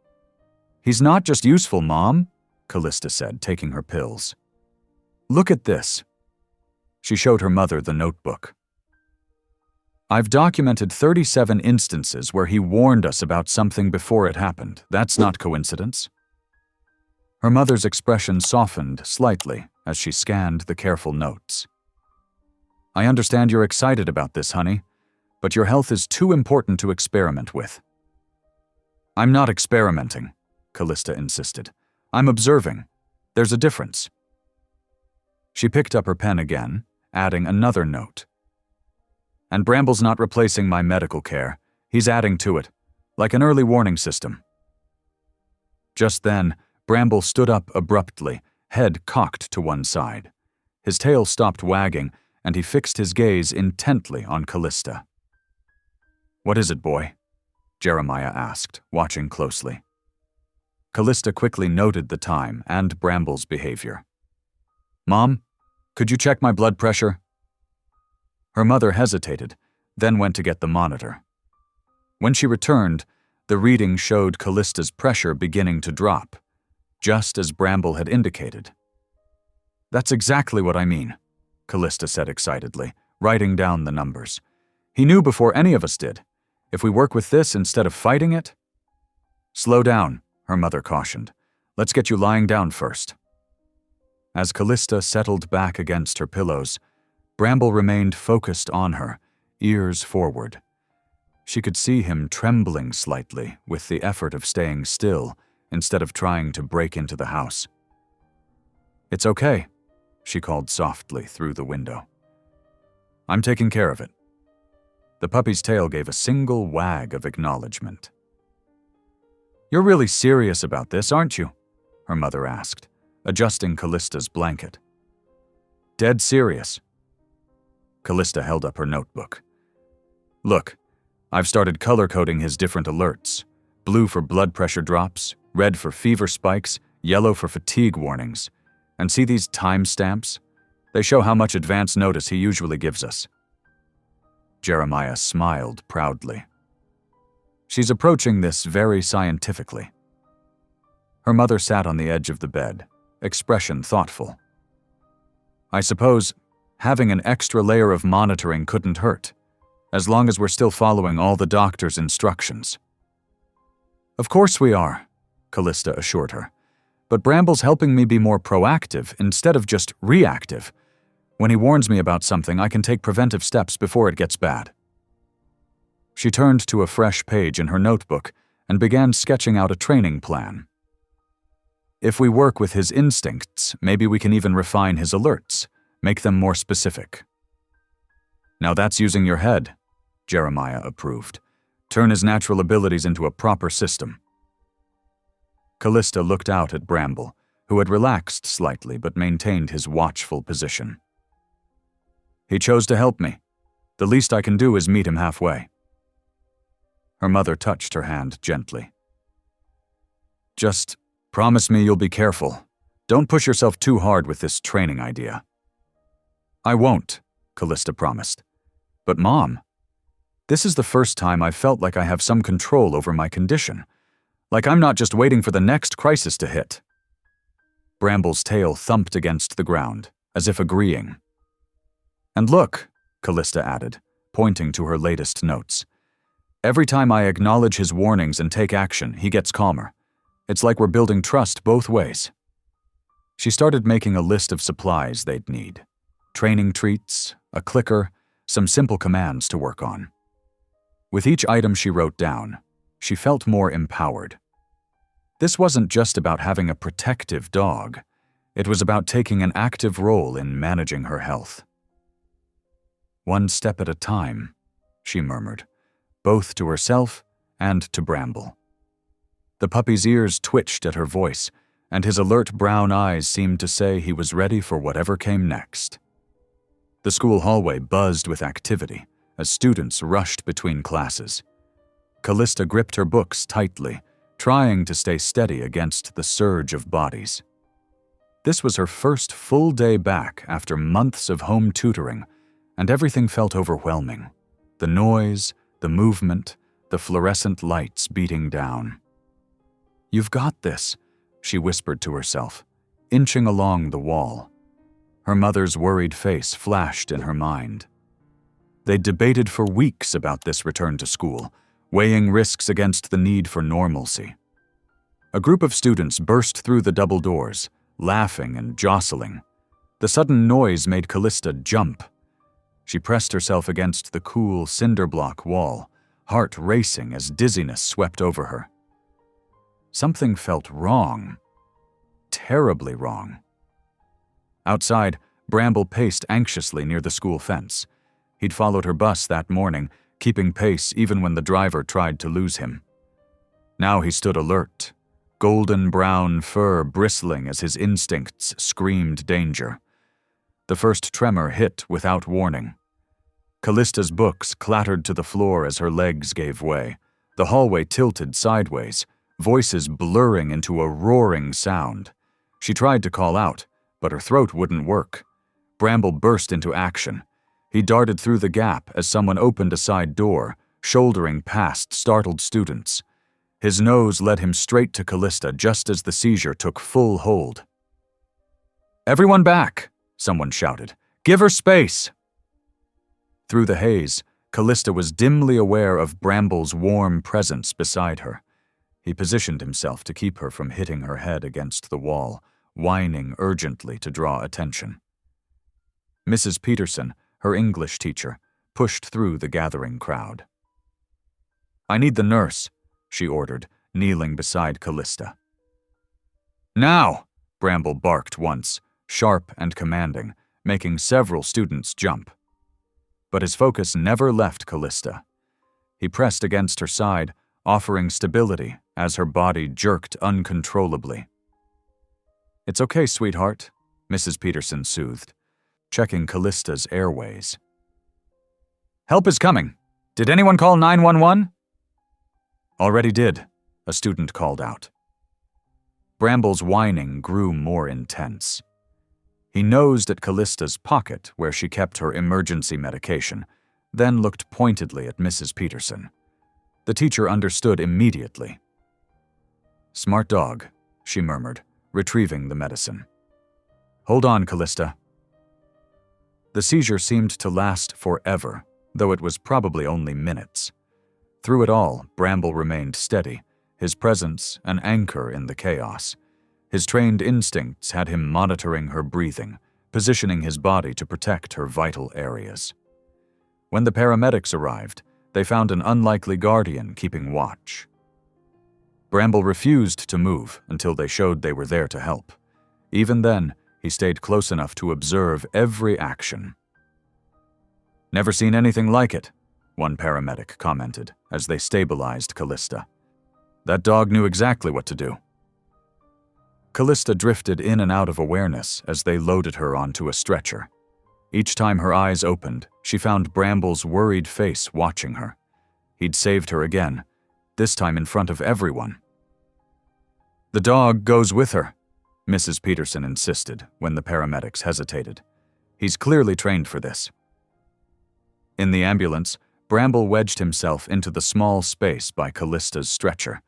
He's not just useful, Mom, Callista said, taking her pills. Look at this. She showed her mother the notebook. I've documented 37 instances where he warned us about something before it happened. That's not coincidence. Her mother's expression softened slightly as she scanned the careful notes. I understand you're excited about this, honey, but your health is too important to experiment with. I'm not experimenting, Callista insisted. I'm observing. There's a difference. She picked up her pen again, adding another note. And Bramble's not replacing my medical care. He's adding to it, like an early warning system. Just then, Bramble stood up abruptly, head cocked to one side. His tail stopped wagging, and he fixed his gaze intently on Callista. What is it, boy? Jeremiah asked, watching closely. Callista quickly noted the time and Bramble's behavior. Mom, could you check my blood pressure? Her mother hesitated, then went to get the monitor. When she returned, the reading showed Callista's pressure beginning to drop, just as Bramble had indicated. That's exactly what I mean, Callista said excitedly, writing down the numbers. He knew before any of us did. If we work with this instead of fighting it... Slow down, her mother cautioned. Let's get you lying down first. As Callista settled back against her pillows, Bramble remained focused on her, ears forward. She could see him trembling slightly with the effort of staying still instead of trying to break into the house. It's okay, she called softly through the window. I'm taking care of it. The puppy's tail gave a single wag of acknowledgement. You're really serious about this, aren't you? Her mother asked, adjusting Callista's blanket. Dead serious. Callista held up her notebook. Look, I've started color-coding his different alerts. Blue for blood pressure drops, red for fever spikes, yellow for fatigue warnings. And see these timestamps? They show how much advance notice he usually gives us. Jeremiah smiled proudly. She's approaching this very scientifically. Her mother sat on the edge of the bed, expression thoughtful. I suppose having an extra layer of monitoring couldn't hurt, as long as we're still following all the doctor's instructions. Of course we are, Callista assured her. But Bramble's helping me be more proactive instead of just reactive. When he warns me about something, I can take preventive steps before it gets bad. She turned to a fresh page in her notebook and began sketching out a training plan. If we work with his instincts, maybe we can even refine his alerts, make them more specific. Now that's using your head, Jeremiah approved. Turn his natural abilities into a proper system. Callista looked out at Bramble, who had relaxed slightly but maintained his watchful position. He chose to help me. The least I can do is meet him halfway. Her mother touched her hand gently. Just promise me you'll be careful. Don't push yourself too hard with this training idea. I won't, Callista promised. But Mom, this is the first time I've felt like I have some control over my condition. Like I'm not just waiting for the next crisis to hit. Bramble's tail thumped against the ground, as if agreeing. And look, Callista added, pointing to her latest notes. Every time I acknowledge his warnings and take action, he gets calmer. It's like we're building trust both ways. She started making a list of supplies they'd need. Training treats, a clicker, some simple commands to work on. With each item she wrote down, she felt more empowered. This wasn't just about having a protective dog. It was about taking an active role in managing her health. One step at a time, she murmured, both to herself and to Bramble. The puppy's ears twitched at her voice, and his alert brown eyes seemed to say he was ready for whatever came next. The school hallway buzzed with activity as students rushed between classes. Callista gripped her books tightly, trying to stay steady against the surge of bodies. This was her first full day back after months of home tutoring, and everything felt overwhelming. The noise, the movement, the fluorescent lights beating down. You've got this, she whispered to herself, inching along the wall. Her mother's worried face flashed in her mind. They'd debated for weeks about this return to school, weighing risks against the need for normalcy. A group of students burst through the double doors, laughing and jostling. The sudden noise made Callista jump. She pressed herself against the cool cinder block wall, heart racing as dizziness swept over her. Something felt wrong. Terribly wrong. Outside, Bramble paced anxiously near the school fence. He'd followed her bus that morning, keeping pace even when the driver tried to lose him. Now he stood alert, golden-brown fur bristling as his instincts screamed danger. The first tremor hit without warning. Callista's books clattered to the floor as her legs gave way. The hallway tilted sideways, voices blurring into a roaring sound. She tried to call out, but her throat wouldn't work. Bramble burst into action. He darted through the gap as someone opened a side door, shouldering past startled students. His nose led him straight to Callista just as the seizure took full hold. "Everyone back!" someone shouted. "Give her space!" Through the haze, Callista was dimly aware of Bramble's warm presence beside her. He positioned himself to keep her from hitting her head against the wall, whining urgently to draw attention. Mrs. Peterson, her English teacher, pushed through the gathering crowd. "I need the nurse," she ordered, kneeling beside Callista. "Now!" Bramble barked once, sharp and commanding, making several students jump. But his focus never left Callista. He pressed against her side, offering stability as her body jerked uncontrollably. "It's okay, sweetheart," Mrs. Peterson soothed, checking Callista's airways. "Help is coming. Did anyone call 911? "Already did," a student called out. Bramble's whining grew more intense. He nosed at Callista's pocket where she kept her emergency medication, then looked pointedly at Mrs. Peterson. The teacher understood immediately. "Smart dog," she murmured, retrieving the medicine. "Hold on, Callista." The seizure seemed to last forever, though it was probably only minutes. Through it all, Bramble remained steady, his presence an anchor in the chaos. His trained instincts had him monitoring her breathing, positioning his body to protect her vital areas. When the paramedics arrived, they found an unlikely guardian keeping watch. Bramble refused to move until they showed they were there to help. Even then, he stayed close enough to observe every action. "Never seen anything like it," one paramedic commented as they stabilized Callista. "That dog knew exactly what to do." Callista drifted in and out of awareness as they loaded her onto a stretcher. Each time her eyes opened, she found Bramble's worried face watching her. He'd saved her again, this time in front of everyone. "The dog goes with her," Mrs. Peterson insisted when the paramedics hesitated. "He's clearly trained for this." In the ambulance, Bramble wedged himself into the small space by Callista's stretcher.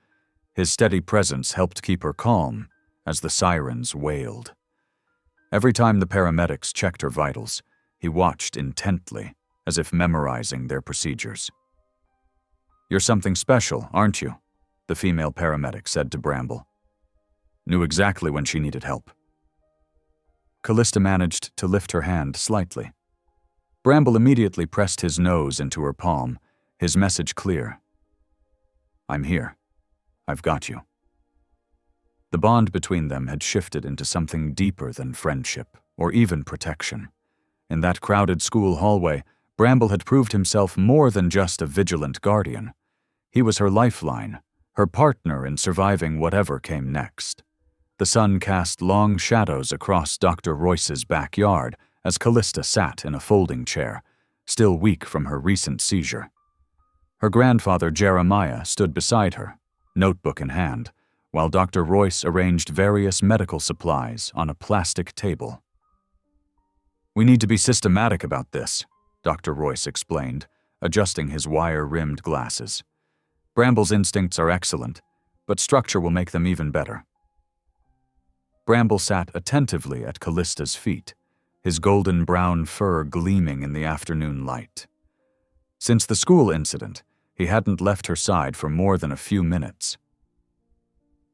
His steady presence helped keep her calm as the sirens wailed. Every time the paramedics checked her vitals, he watched intently, as if memorizing their procedures. "You're something special, aren't you?" the female paramedic said to Bramble. Knew exactly when she needed help. Callista managed to lift her hand slightly. Bramble immediately pressed his nose into her palm, his message clear. "I'm here. I've got you." The bond between them had shifted into something deeper than friendship or even protection. In that crowded school hallway, Bramble had proved himself more than just a vigilant guardian. He was her lifeline, her partner in surviving whatever came next. The sun cast long shadows across Dr. Royce's backyard as Callista sat in a folding chair, still weak from her recent seizure. Her grandfather Jeremiah stood beside her, notebook in hand, while Dr. Royce arranged various medical supplies on a plastic table. "We need to be systematic about this," Dr. Royce explained, adjusting his wire-rimmed glasses. "Bramble's instincts are excellent, but structure will make them even better." Bramble sat attentively at Callista's feet, his golden-brown fur gleaming in the afternoon light. Since the school incident, he hadn't left her side for more than a few minutes.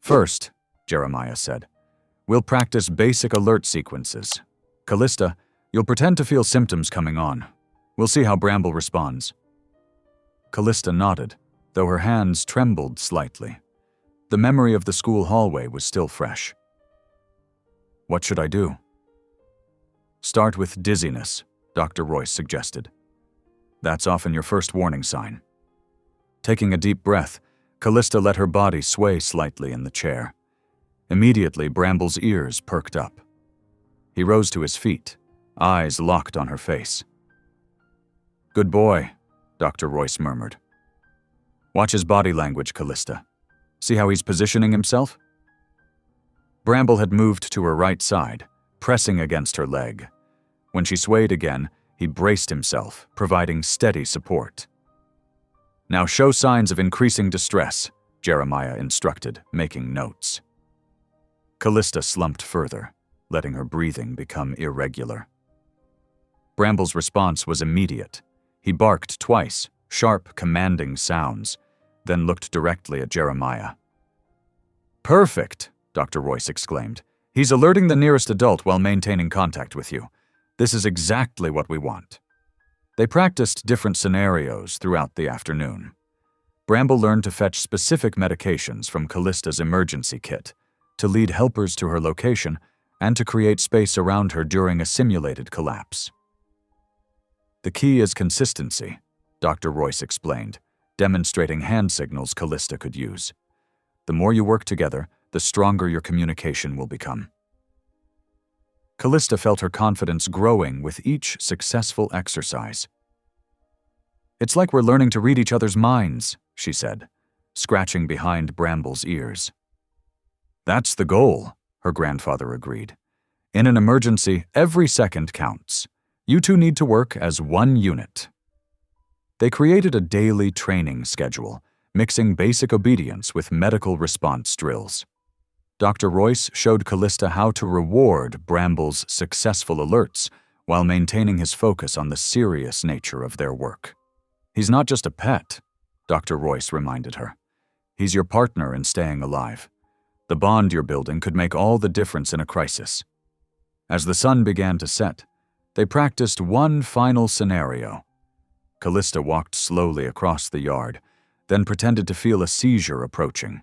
"First," Jeremiah said, "we'll practice basic alert sequences. Callista, you'll pretend to feel symptoms coming on. We'll see how Bramble responds." Callista nodded, though her hands trembled slightly. The memory of the school hallway was still fresh. "What should I do?" "Start with dizziness," Dr. Royce suggested. "That's often your first warning sign." Taking a deep breath, Callista let her body sway slightly in the chair. Immediately, Bramble's ears perked up. He rose to his feet, eyes locked on her face. "Good boy," Dr. Royce murmured. "Watch his body language, Callista. See how he's positioning himself?" Bramble had moved to her right side, pressing against her leg. When she swayed again, he braced himself, providing steady support. "Now show signs of increasing distress," Jeremiah instructed, making notes. Callista slumped further, letting her breathing become irregular. Bramble's response was immediate. He barked twice, sharp, commanding sounds, then looked directly at Jeremiah. "Perfect," Dr. Royce exclaimed. "He's alerting the nearest adult while maintaining contact with you. This is exactly what we want." They practiced different scenarios throughout the afternoon. Bramble learned to fetch specific medications from Callista's emergency kit, to lead helpers to her location, and to create space around her during a simulated collapse. "The key is consistency," Dr. Royce explained, demonstrating hand signals Callista could use. "The more you work together, the stronger your communication will become." Callista felt her confidence growing with each successful exercise. "It's like we're learning to read each other's minds," she said, scratching behind Bramble's ears. "That's the goal," her grandfather agreed. "In an emergency, every second counts. You two need to work as one unit." They created a daily training schedule, mixing basic obedience with medical response drills. Dr. Royce showed Callista how to reward Bramble's successful alerts while maintaining his focus on the serious nature of their work. "He's not just a pet," Dr. Royce reminded her. "He's your partner in staying alive. The bond you're building could make all the difference in a crisis." As the sun began to set, they practiced one final scenario. Callista walked slowly across the yard, then pretended to feel a seizure approaching.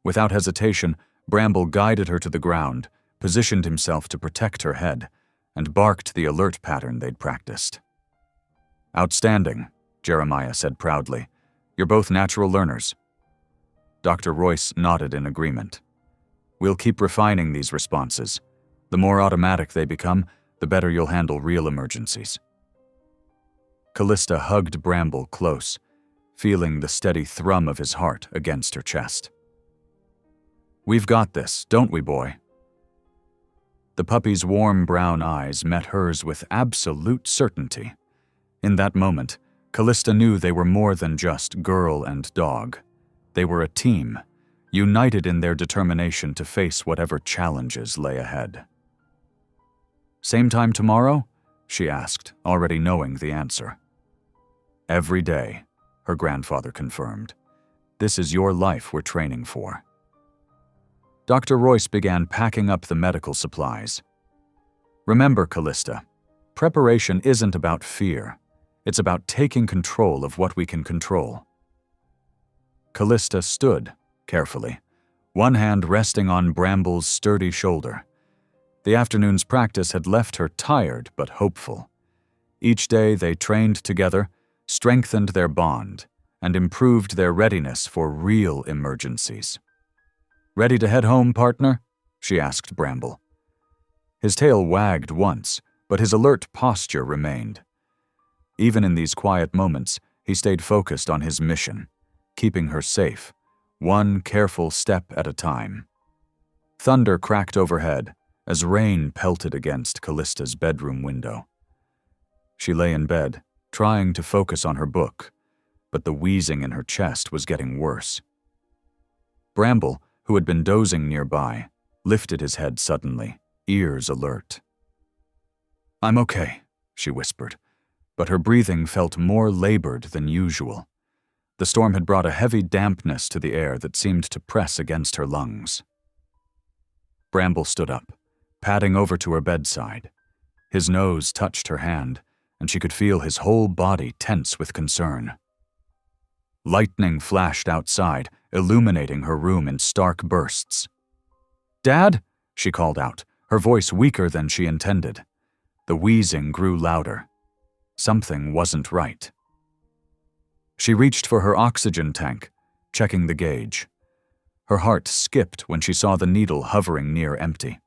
Without hesitation, Bramble guided her to the ground, positioned himself to protect her head, and barked the alert pattern they'd practiced. "Outstanding," Jeremiah said proudly. "You're both natural learners." Dr. Royce nodded in agreement. "We'll keep refining these responses. The more automatic they become, the better you'll handle real emergencies." Callista hugged Bramble close, feeling the steady thrum of his heart against her chest. "We've got this, don't we, boy?" The puppy's warm brown eyes met hers with absolute certainty. In that moment, Callista knew they were more than just girl and dog. They were a team, united in their determination to face whatever challenges lay ahead. "Same time tomorrow?" she asked, already knowing the answer. "Every day," her grandfather confirmed. "This is your life we're training for." Dr. Royce began packing up the medical supplies. "Remember, Callista, preparation isn't about fear. It's about taking control of what we can control." Callista stood, carefully, one hand resting on Bramble's sturdy shoulder. The afternoon's practice had left her tired but hopeful. Each day they trained together, strengthened their bond, and improved their readiness for real emergencies. "Ready to head home, partner?" she asked Bramble. His tail wagged once, but his alert posture remained. Even in these quiet moments, he stayed focused on his mission, keeping her safe, one careful step at a time. Thunder cracked overhead as rain pelted against Callista's bedroom window. She lay in bed, trying to focus on her book, but the wheezing in her chest was getting worse. Bramble, who had been dozing nearby, lifted his head suddenly, ears alert. "I'm okay," she whispered, but her breathing felt more labored than usual. The storm had brought a heavy dampness to the air that seemed to press against her lungs. Bramble stood up, padding over to her bedside. His nose touched her hand, and she could feel his whole body tense with concern. Lightning flashed outside, illuminating her room in stark bursts. "Dad?" she called out, her voice weaker than she intended. The wheezing grew louder. Something wasn't right. She reached for her oxygen tank, checking the gauge. Her heart skipped when she saw the needle hovering near empty.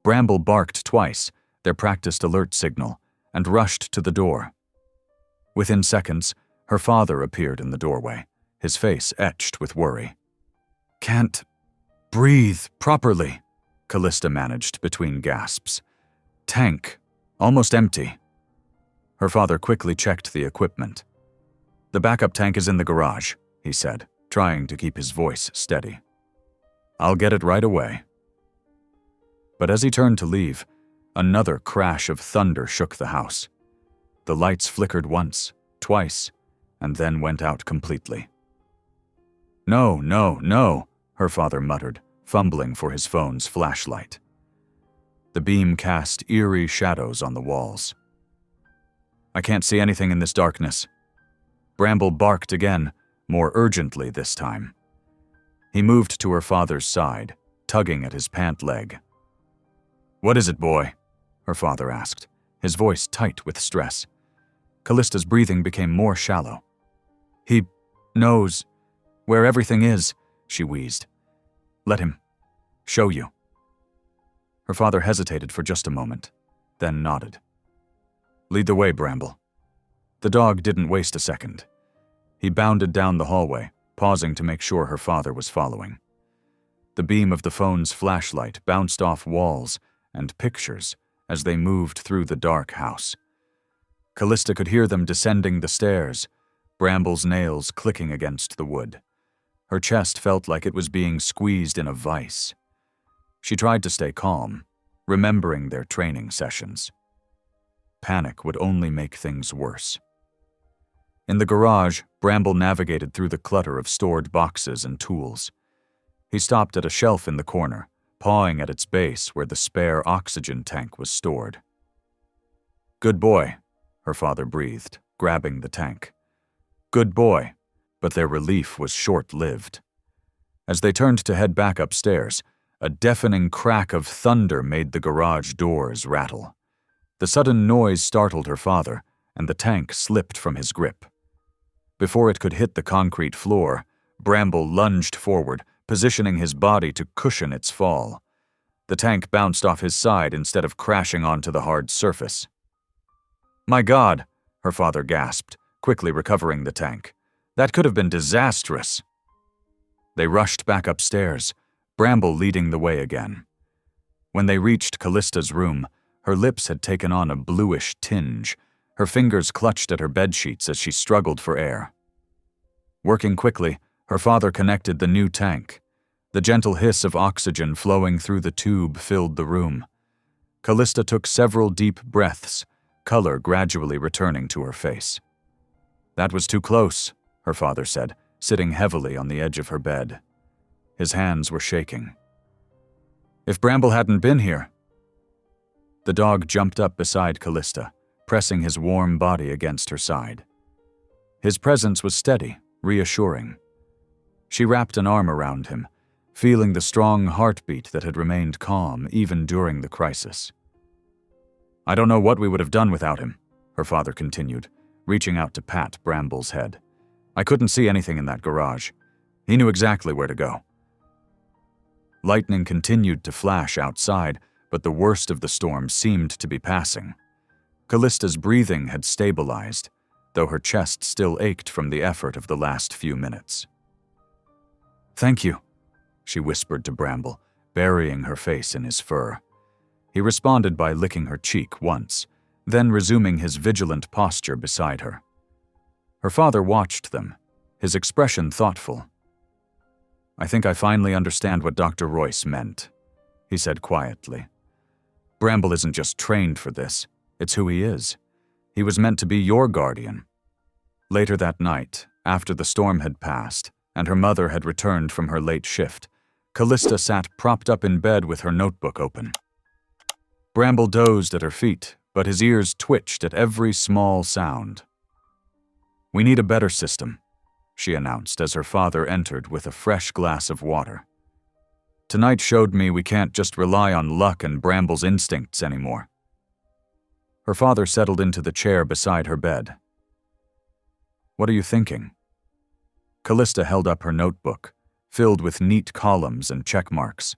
Bramble barked twice, their practiced alert signal, and rushed to the door. Within seconds, her father appeared in the doorway, his face etched with worry. "Can't breathe properly," Callista managed between gasps. "Tank, almost empty." Her father quickly checked the equipment. "The backup tank is in the garage," he said, trying to keep his voice steady. "I'll get it right away." But as he turned to leave, another crash of thunder shook the house. The lights flickered once, twice, and then went out completely. "No, no, no," her father muttered, fumbling for his phone's flashlight. The beam cast eerie shadows on the walls. "I can't see anything in this darkness." Bramble barked again, more urgently this time. He moved to her father's side, tugging at his pant leg. "What is it, boy?" her father asked, his voice tight with stress. Callista's breathing became more shallow. "He knows where everything is," she wheezed. "Let him show you." Her father hesitated for just a moment, then nodded. "Lead the way, Bramble." The dog didn't waste a second. He bounded down the hallway, pausing to make sure her father was following. The beam of the phone's flashlight bounced off walls and pictures as they moved through the dark house. Callista could hear them descending the stairs, Bramble's nails clicking against the wood. Her chest felt like it was being squeezed in a vice. She tried to stay calm, remembering their training sessions. Panic would only make things worse. In the garage, Bramble navigated through the clutter of stored boxes and tools. He stopped at a shelf in the corner, pawing at its base where the spare oxygen tank was stored. "Good boy," her father breathed, grabbing the tank. "Good boy," but their relief was short-lived. As they turned to head back upstairs, a deafening crack of thunder made the garage doors rattle. The sudden noise startled her father, and the tank slipped from his grip. Before it could hit the concrete floor, Bramble lunged forward, positioning his body to cushion its fall. The tank bounced off his side instead of crashing onto the hard surface. "My God," her father gasped, quickly recovering the tank. "That could have been disastrous." They rushed back upstairs, Bramble leading the way again. When they reached Callista's room, her lips had taken on a bluish tinge. Her fingers clutched at her bedsheets as she struggled for air. Working quickly, her father connected the new tank. The gentle hiss of oxygen flowing through the tube filled the room. Callista took several deep breaths, color gradually returning to her face. "That was too close," her father said, sitting heavily on the edge of her bed. His hands were shaking. "If Bramble hadn't been here..." The dog jumped up beside Callista, pressing his warm body against her side. His presence was steady, reassuring. She wrapped an arm around him, feeling the strong heartbeat that had remained calm even during the crisis. "I don't know what we would have done without him," her father continued, reaching out to pat Bramble's head. "I couldn't see anything in that garage. He knew exactly where to go." Lightning continued to flash outside, but the worst of the storm seemed to be passing. Callista's breathing had stabilized, though her chest still ached from the effort of the last few minutes. "Thank you," she whispered to Bramble, burying her face in his fur. He responded by licking her cheek once, then resuming his vigilant posture beside her. Her father watched them, his expression thoughtful. "I think I finally understand what Dr. Royce meant," he said quietly. "Bramble isn't just trained for this, It's who he is. He was meant to be your guardian. Later that night, after the storm had passed, and her mother had returned from her late shift, Callista sat propped up in bed with her notebook open. Bramble dozed at her feet, but his ears twitched at every small sound. "We need a better system," she announced as her father entered with a fresh glass of water. "Tonight showed me we can't just rely on luck and Bramble's instincts anymore." Her father settled into the chair beside her bed. "What are you thinking?" Callista held up her notebook, filled with neat columns and check marks.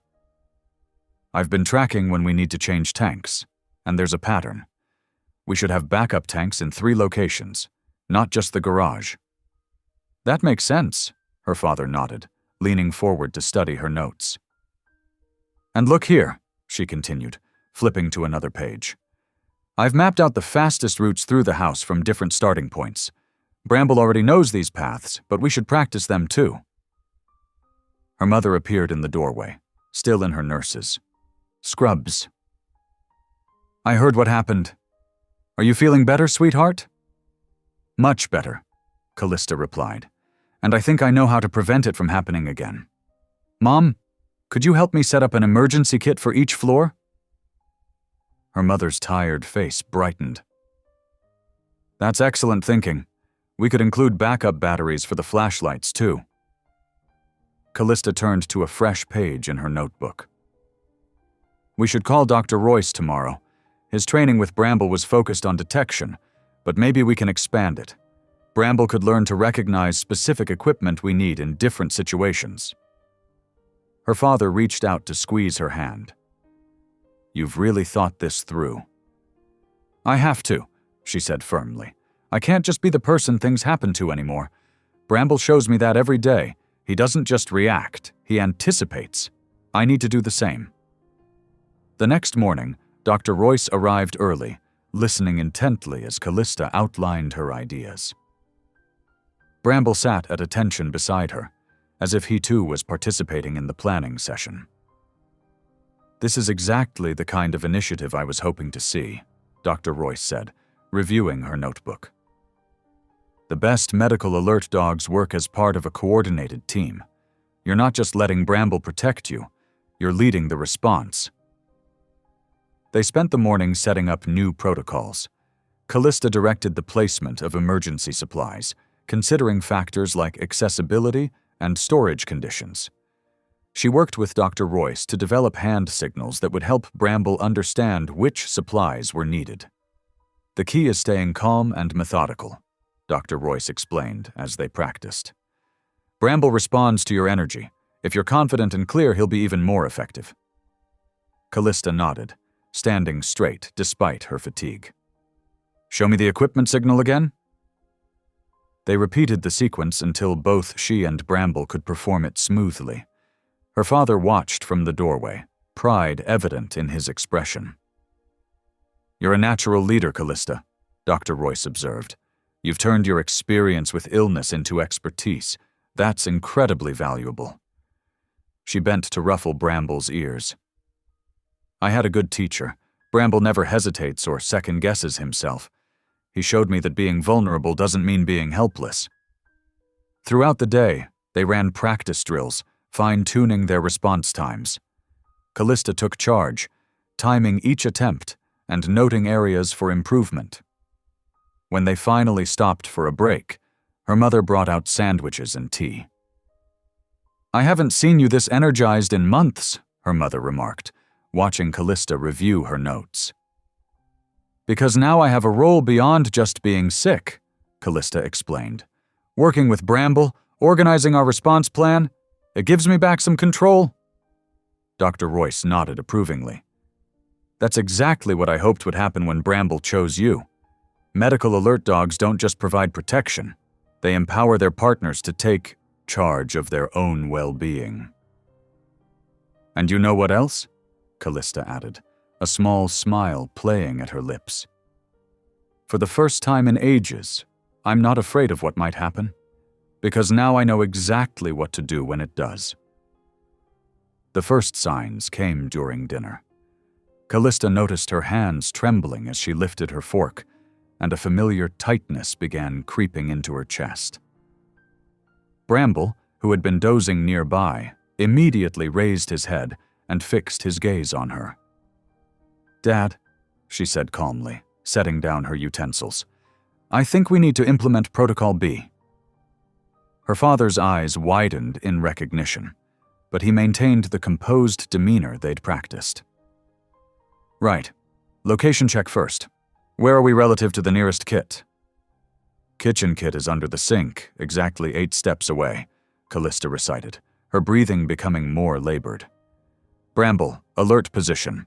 "I've been tracking when we need to change tanks, and there's a pattern. We should have backup tanks in 3 locations, not just the garage." "That makes sense," her father nodded, leaning forward to study her notes. "And look here," she continued, flipping to another page. "I've mapped out the fastest routes through the house from different starting points. Bramble already knows these paths, but we should practice them too." Her mother appeared in the doorway, still in her nurses. "Scrubs." "I heard what happened. Are you feeling better, sweetheart?" "Much better," Callista replied, "and I think I know how to prevent it from happening again. Mom, could you help me set up an emergency kit for each floor?" Her mother's tired face brightened. "That's excellent thinking. We could include backup batteries for the flashlights, too." Callista turned to a fresh page in her notebook. "We should call Dr. Royce tomorrow. His training with Bramble was focused on detection, but maybe we can expand it. Bramble could learn to recognize specific equipment we need in different situations." Her father reached out to squeeze her hand. "You've really thought this through." "I have to," she said firmly. "I can't just be the person things happen to anymore. Bramble shows me that every day. He doesn't just react, he anticipates. I need to do the same." The next morning, Dr. Royce arrived early, listening intently as Callista outlined her ideas. Bramble sat at attention beside her, as if he too was participating in the planning session. "This is exactly the kind of initiative I was hoping to see," Dr. Royce said, reviewing her notebook. "The best medical alert dogs work as part of a coordinated team. You're not just letting Bramble protect you, you're leading the response." They spent the morning setting up new protocols. Callista directed the placement of emergency supplies, considering factors like accessibility and storage conditions. She worked with Dr. Royce to develop hand signals that would help Bramble understand which supplies were needed. "The key is staying calm and methodical," Dr. Royce explained as they practiced. "Bramble responds to your energy. If you're confident and clear, he'll be even more effective." Callista nodded, standing straight despite her fatigue. "Show me the equipment signal again." They repeated the sequence until both she and Bramble could perform it smoothly. Her father watched from the doorway, pride evident in his expression. "You're a natural leader, Callista," Dr. Royce observed. "You've turned your experience with illness into expertise. That's incredibly valuable." She bent to ruffle Bramble's ears. "I had a good teacher. Bramble never hesitates or second-guesses himself. He showed me that being vulnerable doesn't mean being helpless." Throughout the day, they ran practice drills, fine-tuning their response times. Callista took charge, timing each attempt and noting areas for improvement. When they finally stopped for a break, her mother brought out sandwiches and tea. "I haven't seen you this energized in months," her mother remarked, watching Callista review her notes. "Because now I have a role beyond just being sick," Callista explained. "Working with Bramble, organizing our response plan, it gives me back some control." Dr. Royce nodded approvingly. "That's exactly what I hoped would happen when Bramble chose you. Medical alert dogs don't just provide protection, they empower their partners to take charge of their own well-being." "And you know what else?" Callista added, a small smile playing at her lips. "For the first time in ages, I'm not afraid of what might happen, because now I know exactly what to do when it does." The first signs came during dinner. Callista noticed her hands trembling as she lifted her fork, and a familiar tightness began creeping into her chest. Bramble, who had been dozing nearby, immediately raised his head and fixed his gaze on her. "Dad," she said calmly, setting down her utensils, "I think we need to implement Protocol B." Her father's eyes widened in recognition, but he maintained the composed demeanor they'd practiced. "Right. Location check first. Where are we relative to the nearest kit?" "Kitchen kit is under the sink, exactly 8 steps away," Callista recited, her breathing becoming more labored. "Bramble, alert position."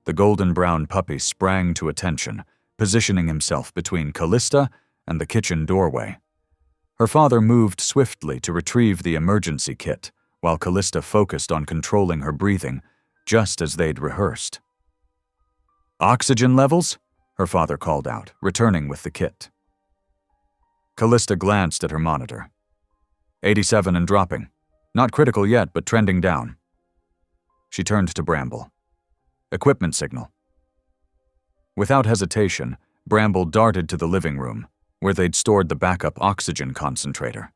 The golden-brown puppy sprang to attention, positioning himself between Callista and the kitchen doorway. Her father moved swiftly to retrieve the emergency kit, while Callista focused on controlling her breathing, just as they'd rehearsed. "Oxygen levels?" her father called out, returning with the kit. Callista glanced at her monitor. 87 and dropping. Not critical yet, but trending down. She turned to Bramble. "Equipment signal." Without hesitation, Bramble darted to the living room, where they'd stored the backup oxygen concentrator.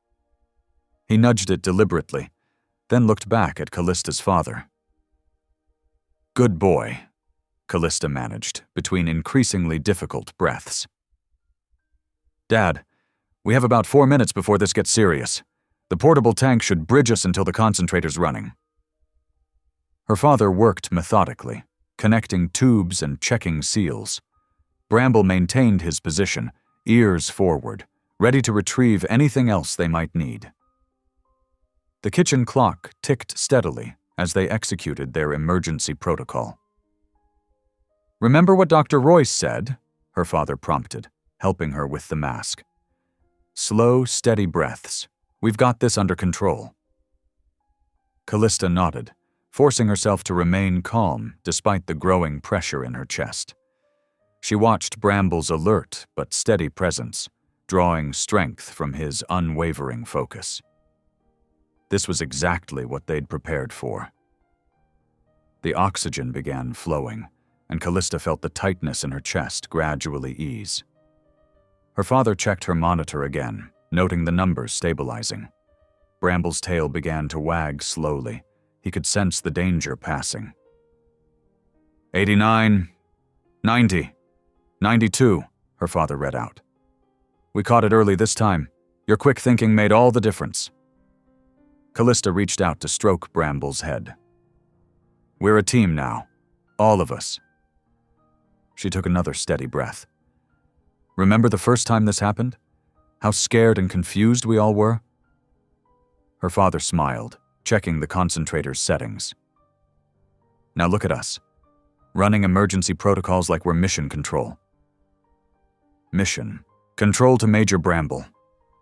He nudged it deliberately, then looked back at Callista's father. "Good boy," Callista managed, between increasingly difficult breaths. "Dad, we have about 4 minutes before this gets serious. The portable tank should bridge us until the concentrator's running." Her father worked methodically, connecting tubes and checking seals. Bramble maintained his position, ears forward, ready to retrieve anything else they might need. The kitchen clock ticked steadily as they executed their emergency protocol. "Remember what Dr. Royce said?" her father prompted, helping her with the mask. "Slow, steady breaths. We've got this under control." Callista nodded, forcing herself to remain calm despite the growing pressure in her chest. She watched Bramble's alert but steady presence, drawing strength from his unwavering focus. This was exactly what they'd prepared for. The oxygen began flowing, and Callista felt the tightness in her chest gradually ease. Her father checked her monitor again, noting the numbers stabilizing. Bramble's tail began to wag slowly. He could sense the danger passing. 89, 90, 92, her father read out. "We caught it early this time. Your quick thinking made all the difference." Callista reached out to stroke Bramble's head. "We're a team now. All of us." She took another steady breath. "Remember the first time this happened? How scared and confused we all were?" Her father smiled, checking the concentrator's settings. "Now look at us, running emergency protocols like we're mission control." "Mission. Control to Major Bramble,"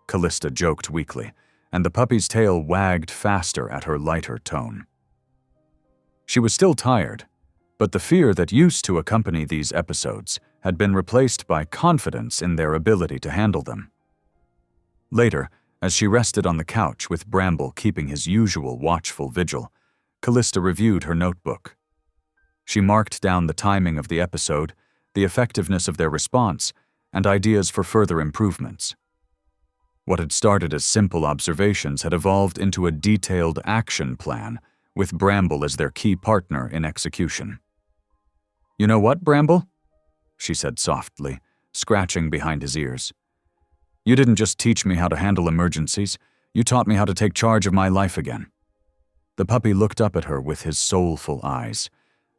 Callista joked weakly, and the puppy's tail wagged faster at her lighter tone. She was still tired, but the fear that used to accompany these episodes had been replaced by confidence in their ability to handle them. Later, as she rested on the couch with Bramble keeping his usual watchful vigil, Callista reviewed her notebook. She marked down the timing of the episode, the effectiveness of their response, and ideas for further improvements. What had started as simple observations had evolved into a detailed action plan, with Bramble as their key partner in execution. "You know what, Bramble?" she said softly, scratching behind his ears. "You didn't just teach me how to handle emergencies, you taught me how to take charge of my life again." The puppy looked up at her with his soulful eyes,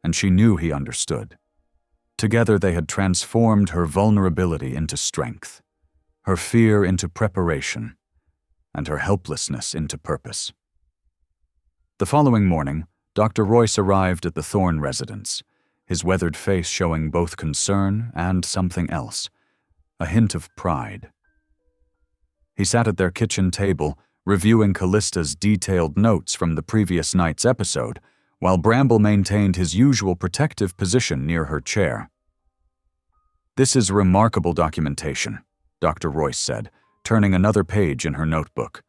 and she knew he understood. Together they had transformed her vulnerability into strength, her fear into preparation, and her helplessness into purpose. The following morning, Dr. Royce arrived at the Thorne residence, his weathered face showing both concern and something else, a hint of pride. He sat at their kitchen table, reviewing Callista's detailed notes from the previous night's episode, while Bramble maintained his usual protective position near her chair. "This is remarkable documentation," Dr. Royce said, turning another page in her notebook.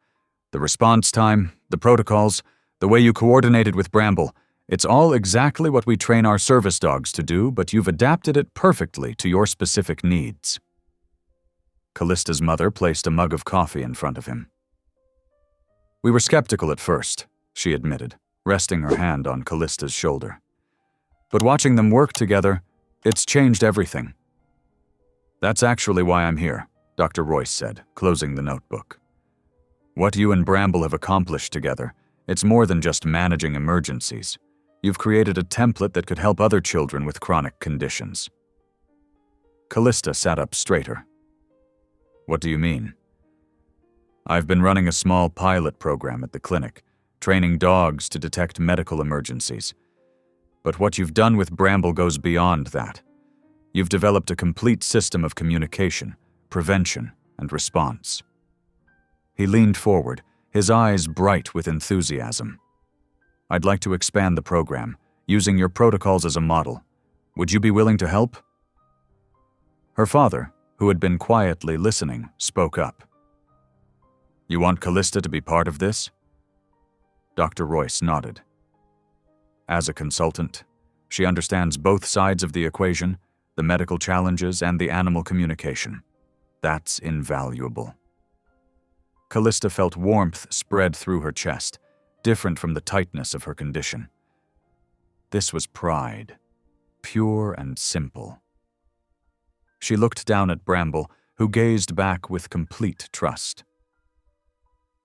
"The response time, the protocols, the way you coordinated with Bramble, It's all exactly what we train our service dogs to do, but you've adapted it perfectly to your specific needs. Callista's mother placed a mug of coffee in front of him. We were skeptical at first, she admitted, resting her hand on Callista's shoulder. But watching them work together, it's changed everything. That's actually why I'm here, Dr. Royce said, closing the notebook. What you and Bramble have accomplished together, it's more than just managing emergencies. You've created a template that could help other children with chronic conditions. Callista sat up straighter. What do you mean? I've been running a small pilot program at the clinic, training dogs to detect medical emergencies. But what you've done with Bramble goes beyond that. You've developed a complete system of communication, prevention, and response. He leaned forward, his eyes bright with enthusiasm. I'd like to expand the program, using your protocols as a model. Would you be willing to help? Her father, who had been quietly listening, spoke up. You want Callista to be part of this? Dr. Royce nodded. As a consultant, she understands both sides of the equation, the medical challenges and the animal communication. That's invaluable. Callista felt warmth spread through her chest, different from the tightness of her condition. This was pride, pure and simple. She looked down at Bramble, who gazed back with complete trust.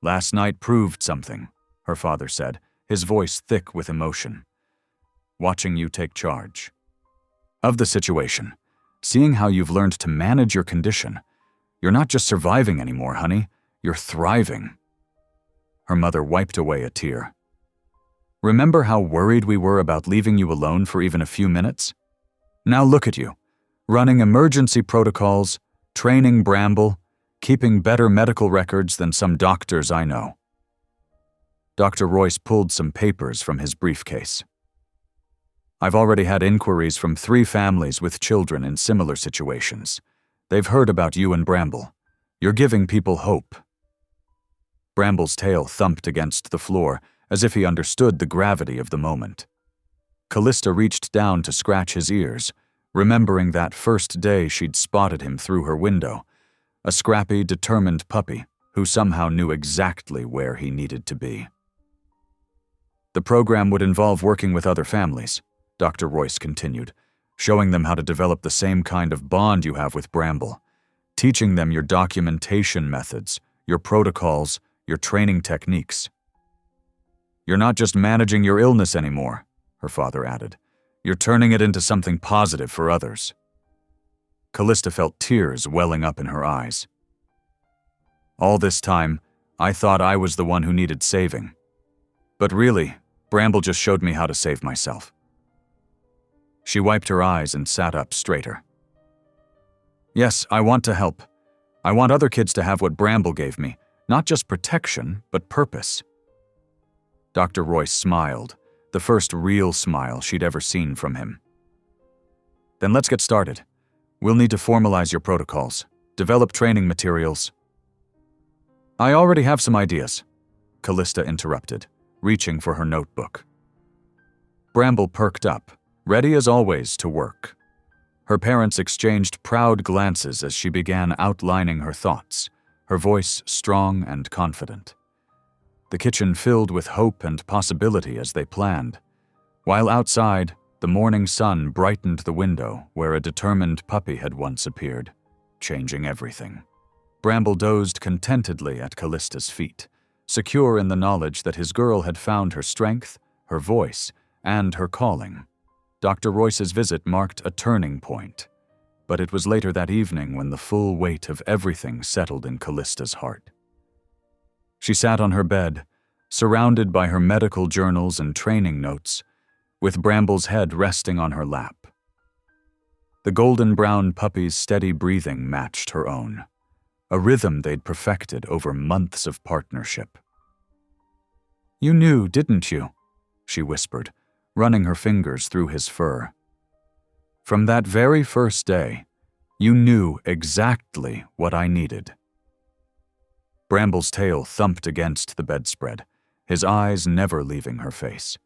Last night proved something, her father said, his voice thick with emotion. Watching you take charge of the situation, seeing how you've learned to manage your condition. You're not just surviving anymore, honey. You're thriving. Her mother wiped away a tear. Remember how worried we were about leaving you alone for even a few minutes? Now look at you, running emergency protocols, training Bramble, keeping better medical records than some doctors I know. Dr. Royce pulled some papers from his briefcase. I've already had inquiries from 3 families with children in similar situations. They've heard about you and Bramble. You're giving people hope. Bramble's tail thumped against the floor as if he understood the gravity of the moment. Callista reached down to scratch his ears, remembering that first day she'd spotted him through her window, a scrappy, determined puppy who somehow knew exactly where he needed to be. The program would involve working with other families, Dr. Royce continued, showing them how to develop the same kind of bond you have with Bramble, teaching them your documentation methods, your protocols, your training techniques. You're not just managing your illness anymore, her father added. You're turning it into something positive for others. Callista felt tears welling up in her eyes. All this time, I thought I was the one who needed saving. But really, Bramble just showed me how to save myself. She wiped her eyes and sat up straighter. Yes, I want to help. I want other kids to have what Bramble gave me, not just protection, but purpose. Dr. Royce smiled, the first real smile she'd ever seen from him. Then let's get started. We'll need to formalize your protocols, develop training materials. I already have some ideas, Callista interrupted, reaching for her notebook. Bramble perked up, ready as always to work. Her parents exchanged proud glances as she began outlining her thoughts, her voice strong and confident. The kitchen filled with hope and possibility as they planned, while outside, the morning sun brightened the window where a determined puppy had once appeared, changing everything. Bramble dozed contentedly at Callista's feet, secure in the knowledge that his girl had found her strength, her voice, and her calling. Dr. Royce's visit marked a turning point, but it was later that evening when the full weight of everything settled in Callista's heart. She sat on her bed, surrounded by her medical journals and training notes, with Bramble's head resting on her lap. The golden-brown puppy's steady breathing matched her own, a rhythm they'd perfected over months of partnership. "You knew, didn't you?" she whispered, running her fingers through his fur. "From that very first day, you knew exactly what I needed." Bramble's tail thumped against the bedspread, his eyes never leaving her face.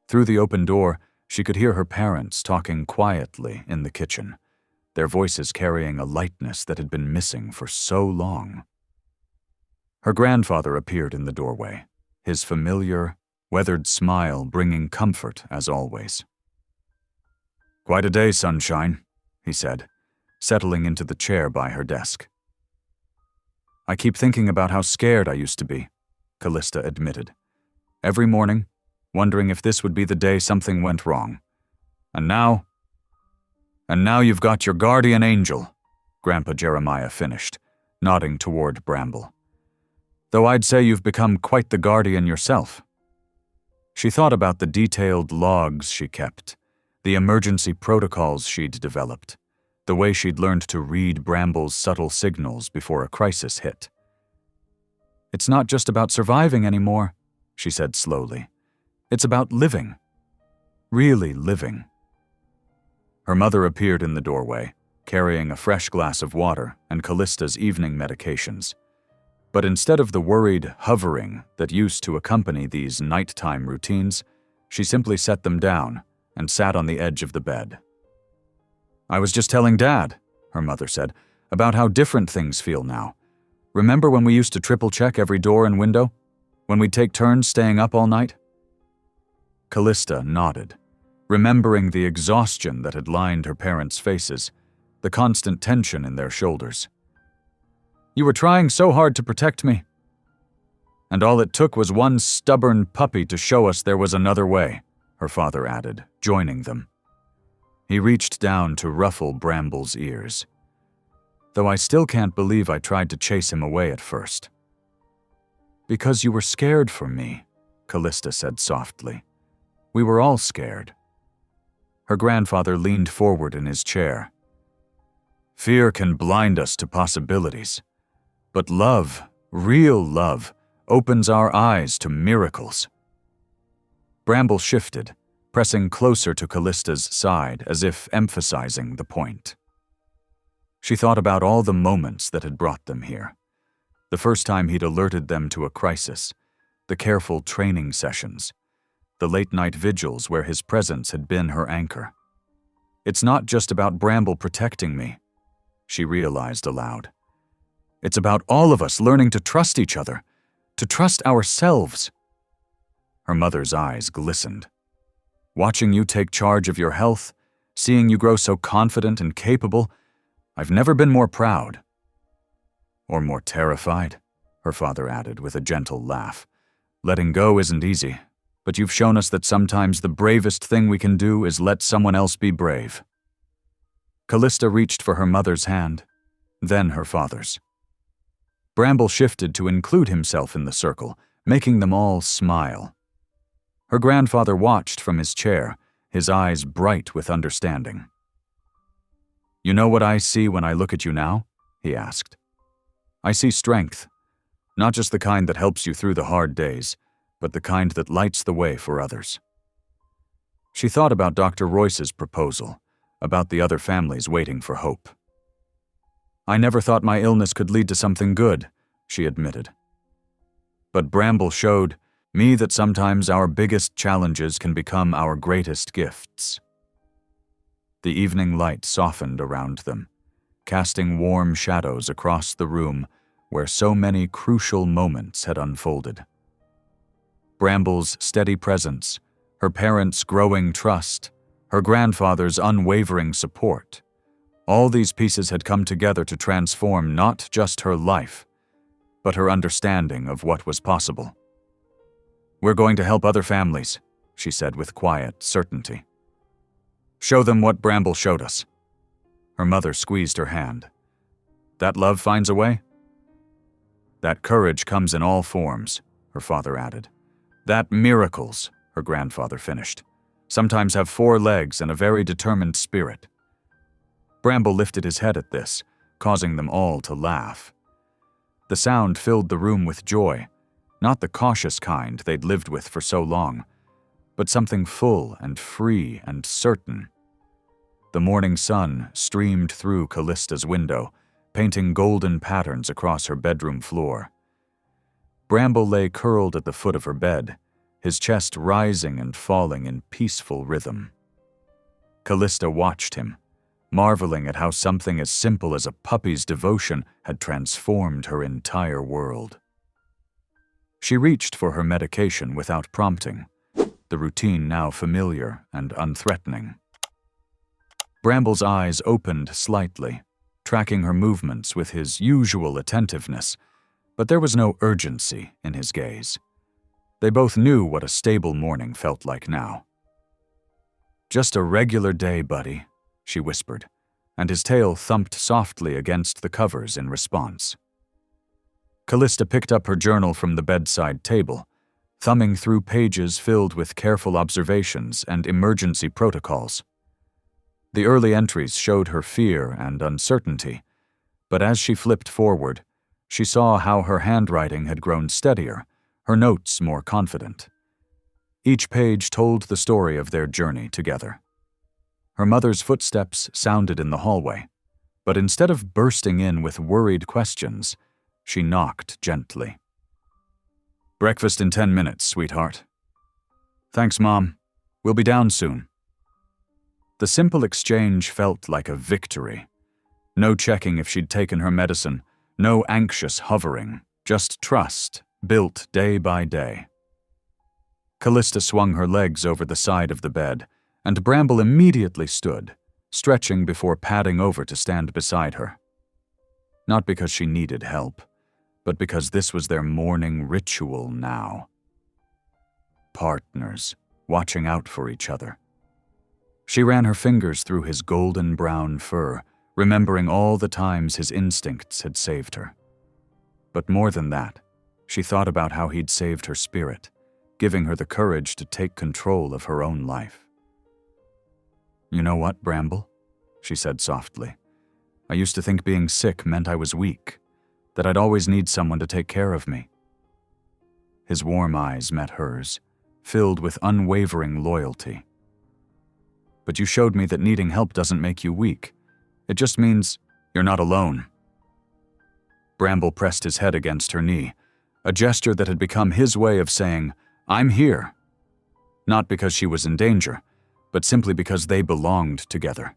Through the open door, she could hear her parents talking quietly in the kitchen, their voices carrying a lightness that had been missing for so long. Her grandfather appeared in the doorway, his familiar, weathered smile bringing comfort as always. "Quite a day, sunshine," he said, settling into the chair by her desk. "I keep thinking about how scared I used to be," Callista admitted. "Every morning, wondering if this would be the day something went wrong. And now you've got your guardian angel," Grandpa Jeremiah finished, nodding toward Bramble. "Though I'd say you've become quite the guardian yourself." She thought about the detailed logs she kept, the emergency protocols she'd developed, the way she'd learned to read Bramble's subtle signals before a crisis hit. "It's not just about surviving anymore," she said slowly. "It's about living. Really living." Her mother appeared in the doorway, carrying a fresh glass of water and Callista's evening medications. But instead of the worried hovering that used to accompany these nighttime routines, she simply set them down and sat on the edge of the bed. "I was just telling Dad," her mother said, "about how different things feel now. Remember when we used to triple-check every door and window? When we'd take turns staying up all night?" Callista nodded, remembering the exhaustion that had lined her parents' faces, the constant tension in their shoulders. "You were trying so hard to protect me. And all it took was one stubborn puppy to show us there was another way," her father added, joining them. He reached down to ruffle Bramble's ears. "Though I still can't believe I tried to chase him away at first." "Because you were scared for me," Callista said softly. "We were all scared." Her grandfather leaned forward in his chair. "Fear can blind us to possibilities. But love, real love, opens our eyes to miracles." Bramble shifted, pressing closer to Callista's side as if emphasizing the point. She thought about all the moments that had brought them here. The first time he'd alerted them to a crisis, the careful training sessions, the late-night vigils where his presence had been her anchor. "It's not just about Bramble protecting me," she realized aloud. "It's about all of us learning to trust each other, to trust ourselves." Her mother's eyes glistened. "Watching you take charge of your health, seeing you grow so confident and capable, I've never been more proud." "Or more terrified," her father added with a gentle laugh. "Letting go isn't easy, but you've shown us that sometimes the bravest thing we can do is let someone else be brave." Callista reached for her mother's hand, then her father's. Bramble shifted to include himself in the circle, making them all smile. Her grandfather watched from his chair, his eyes bright with understanding. "You know what I see when I look at you now?" he asked. "I see strength, not just the kind that helps you through the hard days, but the kind that lights the way for others." She thought about Dr. Royce's proposal, about the other families waiting for hope. "I never thought my illness could lead to something good," she admitted. "But Bramble showed me that sometimes our biggest challenges can become our greatest gifts." The evening light softened around them, casting warm shadows across the room where so many crucial moments had unfolded. Bramble's steady presence, her parents' growing trust, her grandfather's unwavering support, all these pieces had come together to transform not just her life, but her understanding of what was possible. "We're going to help other families," she said with quiet certainty. "Show them what Bramble showed us." Her mother squeezed her hand. "That love finds a way?" "That courage comes in all forms," her father added. "That miracles," her grandfather finished, "sometimes have 4 legs and a very determined spirit." Bramble lifted his head at this, causing them all to laugh. The sound filled the room with joy, not the cautious kind they'd lived with for so long, but something full and free and certain. The morning sun streamed through Callista's window, painting golden patterns across her bedroom floor. Bramble lay curled at the foot of her bed, his chest rising and falling in peaceful rhythm. Callista watched him, marveling at how something as simple as a puppy's devotion had transformed her entire world. She reached for her medication without prompting, the routine now familiar and unthreatening. Bramble's eyes opened slightly, tracking her movements with his usual attentiveness, but there was no urgency in his gaze. They both knew what a stable morning felt like now. "Just a regular day, buddy," she whispered, and his tail thumped softly against the covers in response. Callista picked up her journal from the bedside table, thumbing through pages filled with careful observations and emergency protocols. The early entries showed her fear and uncertainty, but as she flipped forward, she saw how her handwriting had grown steadier, her notes more confident. Each page told the story of their journey together. Her mother's footsteps sounded in the hallway, but instead of bursting in with worried questions, she knocked gently. "Breakfast in 10 minutes, sweetheart." "Thanks, Mom. We'll be down soon." The simple exchange felt like a victory. No checking if she'd taken her medicine, no anxious hovering, just trust, built day by day. Callista swung her legs over the side of the bed, and Bramble immediately stood, stretching before padding over to stand beside her. Not because she needed help, but because this was their morning ritual now. Partners, watching out for each other. She ran her fingers through his golden brown fur, remembering all the times his instincts had saved her. But more than that, she thought about how he'd saved her spirit, giving her the courage to take control of her own life. "You know what, Bramble?" she said softly. "I used to think being sick meant I was weak, that I'd always need someone to take care of me." His warm eyes met hers, filled with unwavering loyalty. "But you showed me that needing help doesn't make you weak. It just means you're not alone." Bramble pressed his head against her knee, a gesture that had become his way of saying, "I'm here." Not because she was in danger, but simply because they belonged together.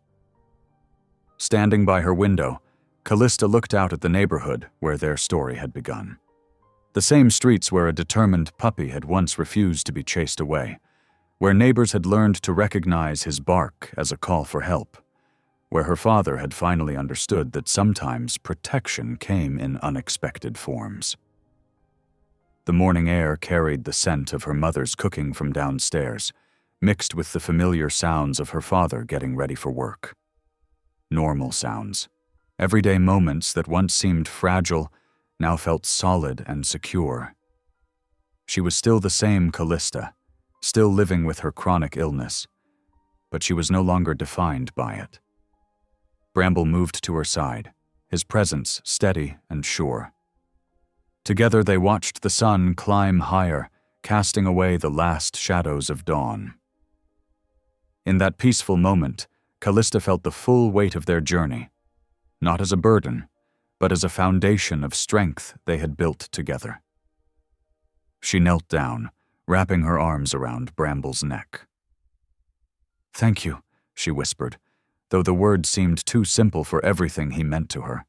Standing by her window, Callista looked out at the neighborhood where their story had begun. The same streets where a determined puppy had once refused to be chased away, where neighbors had learned to recognize his bark as a call for help, where her father had finally understood that sometimes protection came in unexpected forms. The morning air carried the scent of her mother's cooking from downstairs, mixed with the familiar sounds of her father getting ready for work. Normal sounds, everyday moments that once seemed fragile, now felt solid and secure. She was still the same Callista, still living with her chronic illness, but she was no longer defined by it. Bramble moved to her side, his presence steady and sure. Together they watched the sun climb higher, casting away the last shadows of dawn. In that peaceful moment, Callista felt the full weight of their journey, not as a burden, but as a foundation of strength they had built together. She knelt down, wrapping her arms around Bramble's neck. "Thank you," she whispered, though the words seemed too simple for everything he meant to her.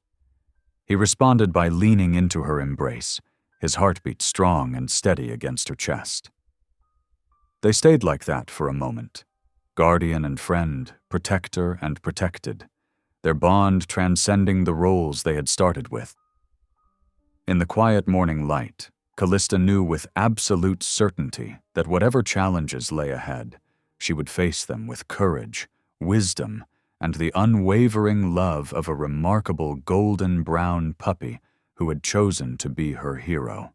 He responded by leaning into her embrace, his heartbeat strong and steady against her chest. They stayed like that for a moment, guardian and friend, protector and protected, their bond transcending the roles they had started with. In the quiet morning light, Callista knew with absolute certainty that whatever challenges lay ahead, she would face them with courage, wisdom, and the unwavering love of a remarkable golden brown puppy who had chosen to be her hero.